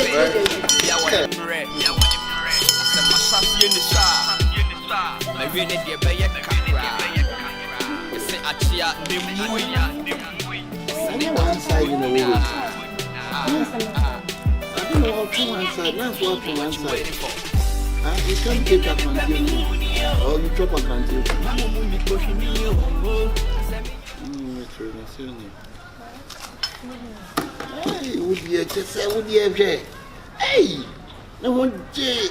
ya wa mre asa ma shafie ni sha ma we ne de be ye kakra se achia de mui one side in the world. I don't know how to one side, not what to one side. You can't take a plantain or you chop a plantain. Hey, would you just say, would you have? Hey, no one day.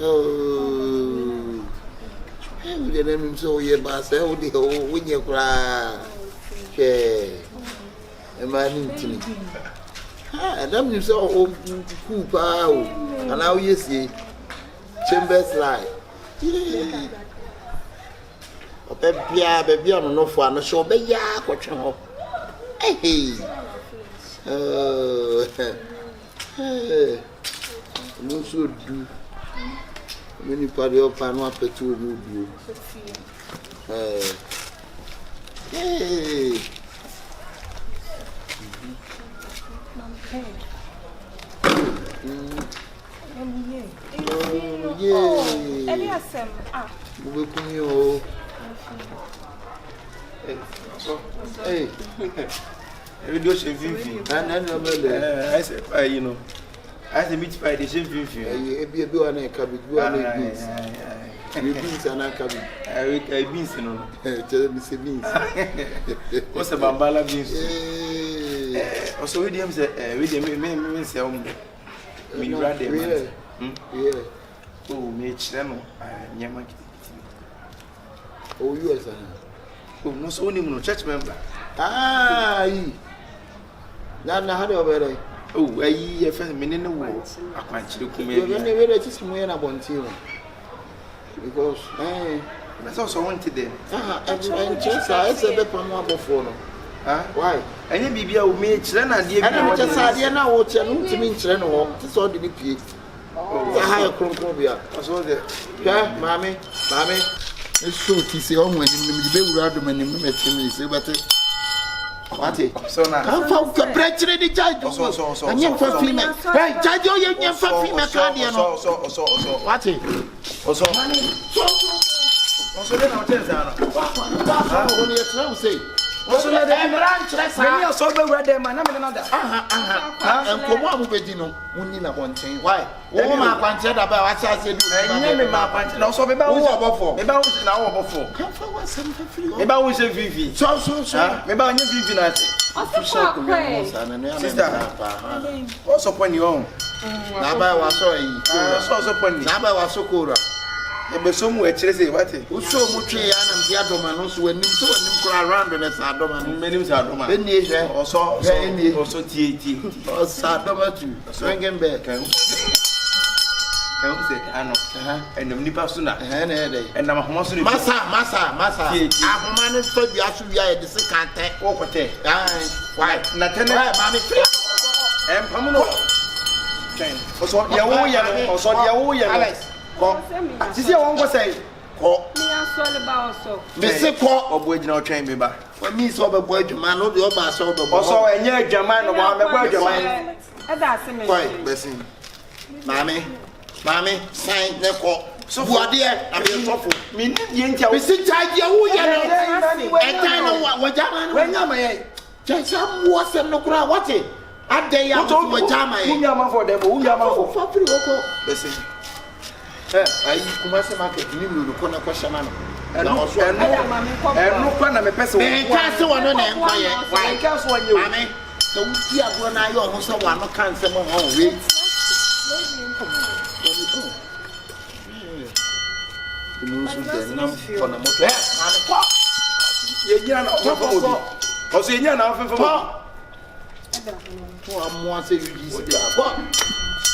Oh, hey, we didn't even so ye bass, oh, the whole when you cry. Okay, a man into me. Ah, damn you so cool, pow, and now you see Chambers lie. Baby, I'm no fun, so be ya, what you hope. Hey, no, so do many party of Panama Petu do. Hey. Hey. Video shave vivi. I said, you know, I said meat pie the shave vivi. Be a one and cabbage, beans. Beans and cabbage. I beans, you know. Tell me, say beans. What's a bambala beans? Also, William said, William, say, me rather. Yeah. Oh, me channel. Yamak. Oh, you are. Oh, no, so only no church member. Ah, now how do you Oh, I friend me no wo. Akwanchire kuma You never just me na bonti because that's also wanted them. And just I said the pan one before no. Why? Any bibia wo me kire na de I just said na wo che no ntimi nkire no ho. Ti so de ni pie. Ha kronkron bia. So de. Hwa mami. Eso ti se o nwani nim di be wura do manim no metimi se bete. Wati. So na. Kan fa ka brechire di charge. So. Anya fa fi me. Hey, charge o ye nya fa fi me ka de no. So. Wati. So. So le na o tenza na. What you trying to say? So le de branch resa. Me so be wura dem na me na da. Enkomo amubedi no, woni na bonten. Why? Wo ma kwanje da ba wa cha se du. Enye me ma kwanje na so be ba wo obofo. Me ba wo na wo obofo. Kan fa wa sam fa free. Me ba wo se vivi. So. Me ba onye vivi na ati. Sister. What's up when you home? Na ba wa so yi. So when Na ba wa so kora. e be so mu e kire say what? Uso mu twe ya na mbi adoma no so wanim kura around na sa adoma no. Menim sa adoma. Eni ehwe. Oso tie. O sa adoma tu. Swinging back. Kan say ano. Enam nipa so na. Na dey. Enam ahoma so ni. Masa. Ahoma no fa bi aso wi aye de se kante. Wo kote. Why? Na tene. Mami free. Pamu no. Kan. Oso dia wo ya no. Alex. Ko. Sisi e won go say. Ko. Me asole ba oso. Me se ko. Obo ejina o twen me ba. For me so be boy djuma no de oba so be boy. Oso enye adwama no wa me boy adwama. E da se me. Boy, besin. Mami, sign ne ko. So buade e abi sofo. Me ni die ntia Me si charge ya wo ya no. E tan no wa jama no. Wenya ma ye. Just am wo sem no kura what e? Ade ya wo jama ye. Unya ma for dem, unya ma for. Fa free woko. Besin. Ayi kuma se market ni mi ko na ko shama no. Enu kwa na me pese wo. Me ka se wo no na enko ye. Why ka so wanye wo. Mami, so wuti agro na yo ho so wa no kan se mo ho we. Yenya na obi. Oso yenya na afenfo mo. Ko amwa se yuji se da. Ko.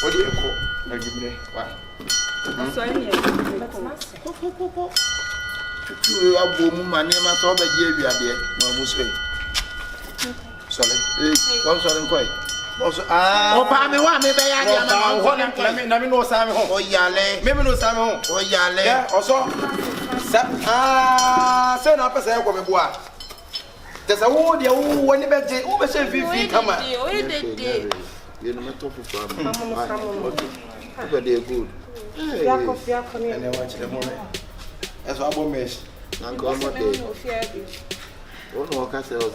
Odi eko na gimre. Wa. So ni e. Ko. Tutu abo mu mane ma so ba je awiade. Na mo so yi. Sole. Ko so len koi. Oso O pa me wa me be ya dia na me no sa me ho. O yale. Me no sa me ho. O yale. Yeah, oso. Say na pese e ko me boa. Tesa wo de wo woni beje, wo be se fifi kama. You know me talk for me. But they good. Fiako ni. Ene wa chile mo. Eso abo mesh. Na go mo dey. O no ka se o.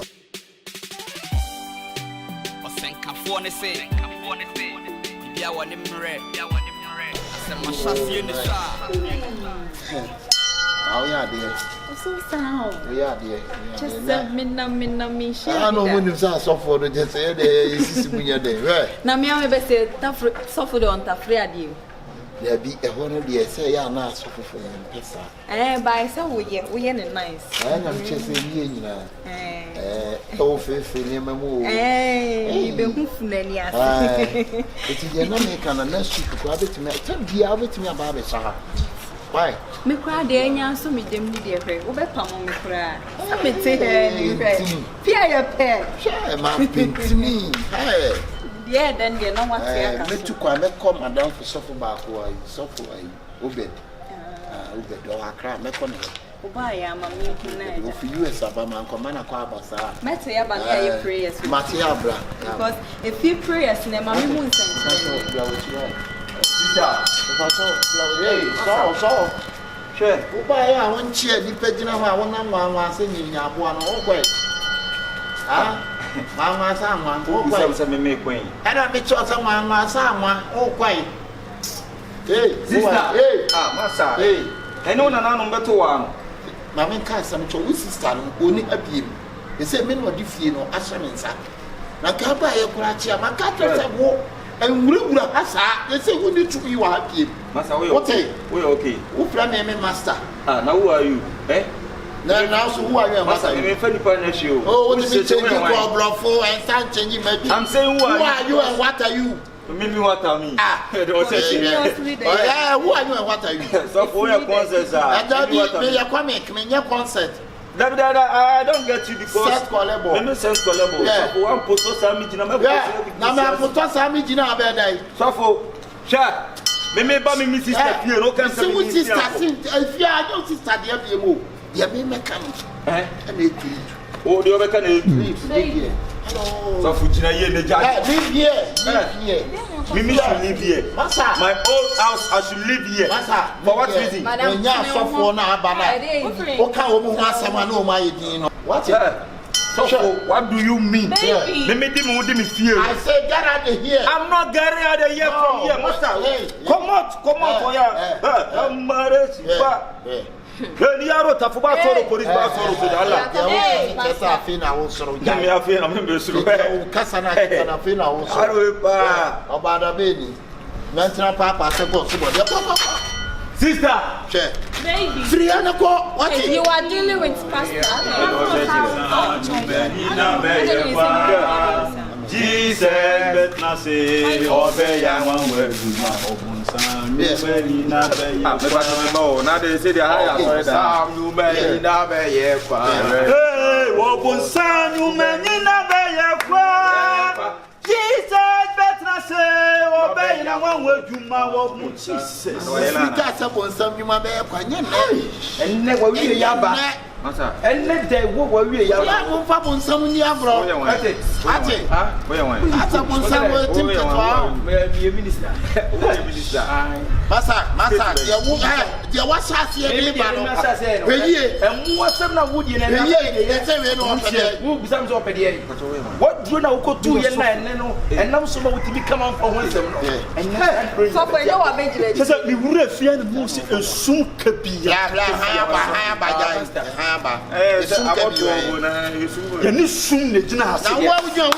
Osenkafo ne se. Bia woni mre. Asema shasie ne sha. How ya dey? So sound. We are there. Just me share. I know when you say so for the just say the sisi munya dey. Right. Na me am be say so for the on ta free ade. There be a one dey say ya na so for pesa. By say we ye nice. Na me che say ni nyina. O fe ni mamu. Be hu funani ase. Eti dey na me kana na street ko abetimi. Tell bia abetimi aba be sa. Why? Me cry de anya so me dem ni de hwe. Wo be pam me cry. Sa me te he ni hwe. Pia ya pe. Share ma pintimi. Hey. Yeah, then they know what you are. Me to kwa me come madam for suffer back why suffer ayi. Obed. Obed do akra me come. Oba ya ma me hu na. Go for US abama nko na kwa abasa. Mete ya ba na ye prayers. Mate abra. Because if you prayers na ma me hu nsen. So. Sure. Uba ya won chia di pagina ho a wona nwa ase nyinya aboa no ogwe. Nwa sa nwa ogwe. Se me kwen. Era me cho sa nwa sa nwa ogwe. Sister. Masa. Eno na na no beto wa no. Ma me ka sam cho we sister no oni abiem. E se me no di fie no ahye me nsa. Na ka ba ye kura chia ma ka to se wo enwura asa they say who need to be wa happy Master, we okay okay. Who friend me master? Now who are you? Now, so who are you? Master, you may find the show. Oh, what is it? And start changing my. I'm saying, who are you and what are you? Maybe what I mean. Yeah, who are you and what are you? So for your concerts, I don't mean your concert. I don't get you because set collabo. Let me sense collabo. So for one post some meeting, I'm now put some meeting about that. So for sure. Me ba me sister here, no can say me sister. If you are your sister, there be mo. There be mechanic. And it. Oh, the other can live. So for Gina here, the judge. Live here. Mimi should live here. My old house, I should live here. For what reason? Madam, so now, what? So what do you mean? Mimi didn't fear. I said get out of here. I'm not getting out of here from here, master. Come out for ya. I'm married. Ni aro tafuba soro police ba soro so dala. Kesa afina wo soro ja. Mi afina me be soro. Kasa na kita na afina wo soro. Aro pa. Obada beni. Mentra papa se go so body. Sister. Che. Baby. Free anako. What you are dealing with pastor. Jesus bet na say obey ya wan we ma obunsan you be na be ya na dey say the higher sam you be na be ye kwa hey obunsan you me na be ye kwa Jesus bet na say obey na wan we dwuma wo mu Jesus Sika se bonsam dwuma be ye kwa nye na enne wa wi ya ba enne dey wo wa wi ya ba ya mo fa bonsam ni abro ate where one ata bonsam wo tim keto me minister masa ya wo ya wa shase ya ni ba no weyi emu wasem na wudi na weyi ya se we no opede wo bisam so opede ye what do na wo tu ye na enne no ennam so ma wuti bi come for one sem no enne so for you wa benjile se me wura fia na mu se esum kabia ya ha ba ja ba esum kabia na esum ya ni sum ne gina ase na wa wuju an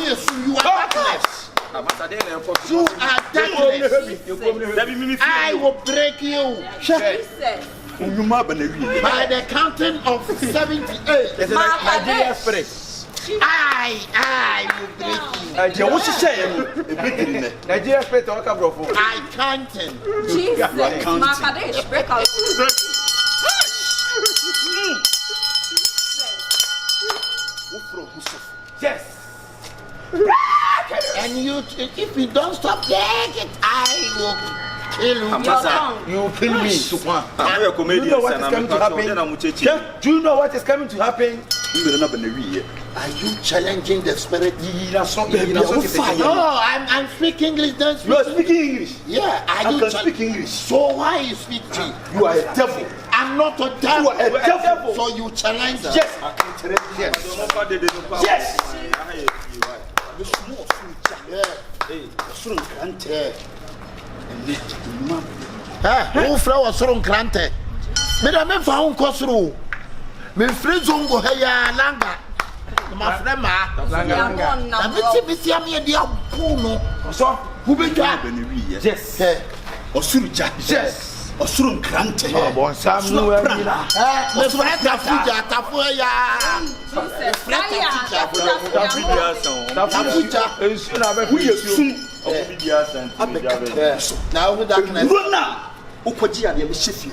you are darkness. You are darkness. I will break you. By the counting of 78. Nigeria spirit. I will break you. What you say? Nigeria spirit. I counting. Jesus. Makadesh break out. Yes. And you, if you don't stop it, I will kill you. You kill me. Do you know what is coming to happen? Do you know what is coming to happen? Are you challenging the spirit? No, I'm speaking English. You are speaking English. Yeah, I can speak English. So why you speak to? You are a devil. I'm not a devil. You are a devil. So you challenge us. Yes. Yes. Who flow was so granted? Madam, if I won't cost through, me friends won't go here longer. My friend, I'm a dear Puno. So, who be that? Yes. Osuruja. Yes. Osurun Grante. Bon, Samuel. Le frère Tafuja, Tafuya. Now, who darkness? Runa. Ukoji and Yamishifi.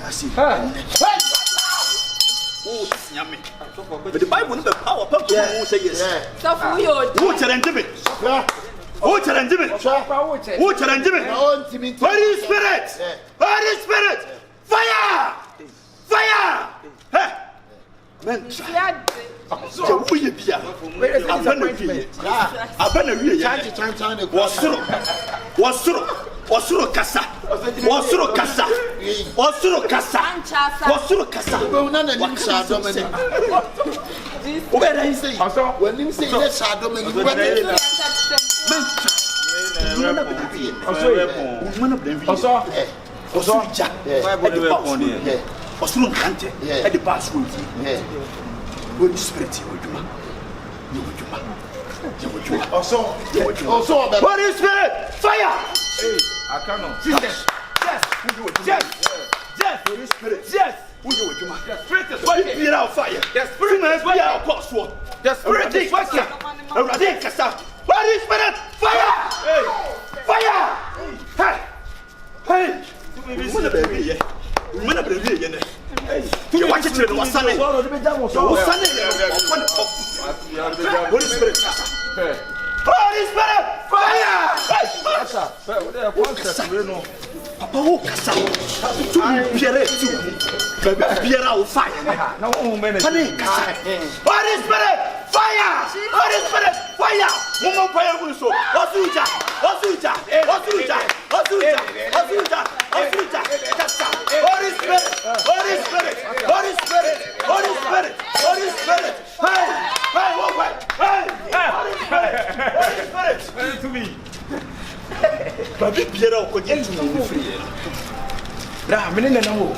But the Bible the power of who say yes. So for you, who challenge me? Who challenge me? Who challenge me? Holy Spirit! Holy Spirit! Fire! Fire! Hey! Men, so who you be? Wasuro kasa. Wasuro kasa. Wasuro kasa. Wasuro kasa. When he say, let's shadow me, Osuru Kante, at the past room. Holy Spirit, also, Holy Spirit, fire! I cannot. Yes, yes, yes, yes, Holy Spirit, yes. Who you with you, man? The spirit is working. Be out fire. The spirit is working. Out course what? The spirit is working. Already, Kasa. Holy Spirit, fire! Fire! Hey! Hey! You watch it to the Wasane. Holy Spirit, Holy Spirit, fire! Papa, who Kasa? Pierre, Pierre, fire. Holy Spirit, fire! Holy Spirit, fire! Woman, fire, so. Osuja, Osuja, Osuja, Osuja, Osuja, Osuja, Kasa. Holy Spirit, Holy Spirit, Holy Spirit, Holy Spirit, Holy Spirit. Hey, hey, hey, Holy Spirit, Holy Spirit. To me. Baby, Pierre, go get to me free. Nah, me no know.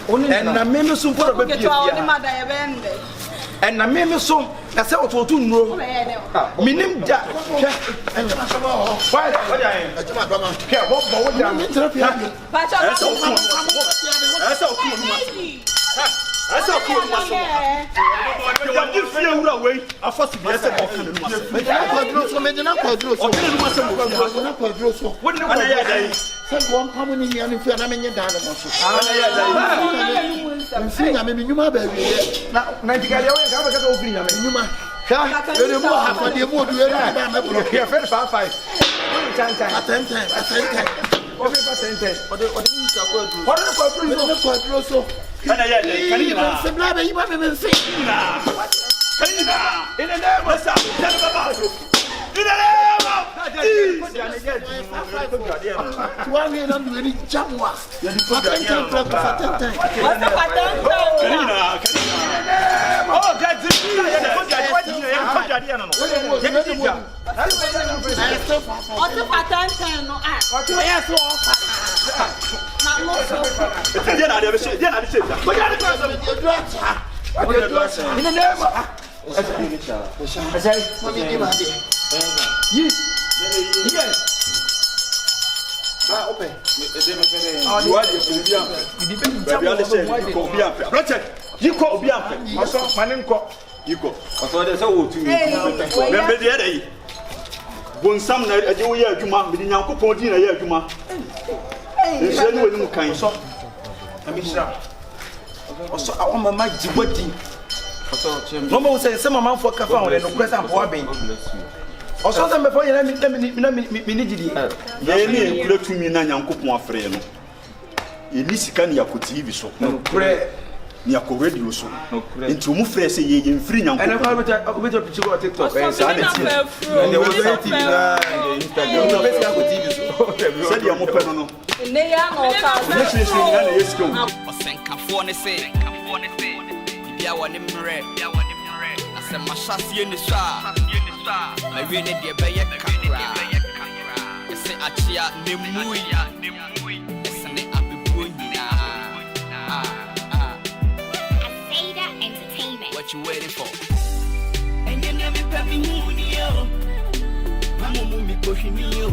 And na me so for baby Pierre. And na me so na say ototo nro. Minim da. Why? Ajuma do ma. Pierre, what bo da me therapy. Pacha. Esa Bonsam na aje wo ye adwuma me di Nyankopon di na ye adwuma nse ni woni mu kan so amishra oso awon mama jibodi oso chem no mo say mama fo ka fa won no kwesa mpo aben oso se me fo ye na mi ni gidi ye ni ekura tumi na Nyankopon afre no ye ni sika ni yakoti bi so no kure ni akọ radio so nti mu frɛ sɛ ye mfiri Nyankopon ene kwa beto pichi go TikTok sa na ti ene wo say TV na Instagram no besi akọ TV so sɛ dia mo pɛ no ne ya no ka na chiri na na yesko osenkafo ne se bia woni mre asɛ mahyase ni so a na wie ne de bɛyɛ kakra ɛsɛ akyia ne mui ɛsɛ ne abebuo nyina what you waiting for? And you never pay me money, yo. Mama, me pushing me, yo.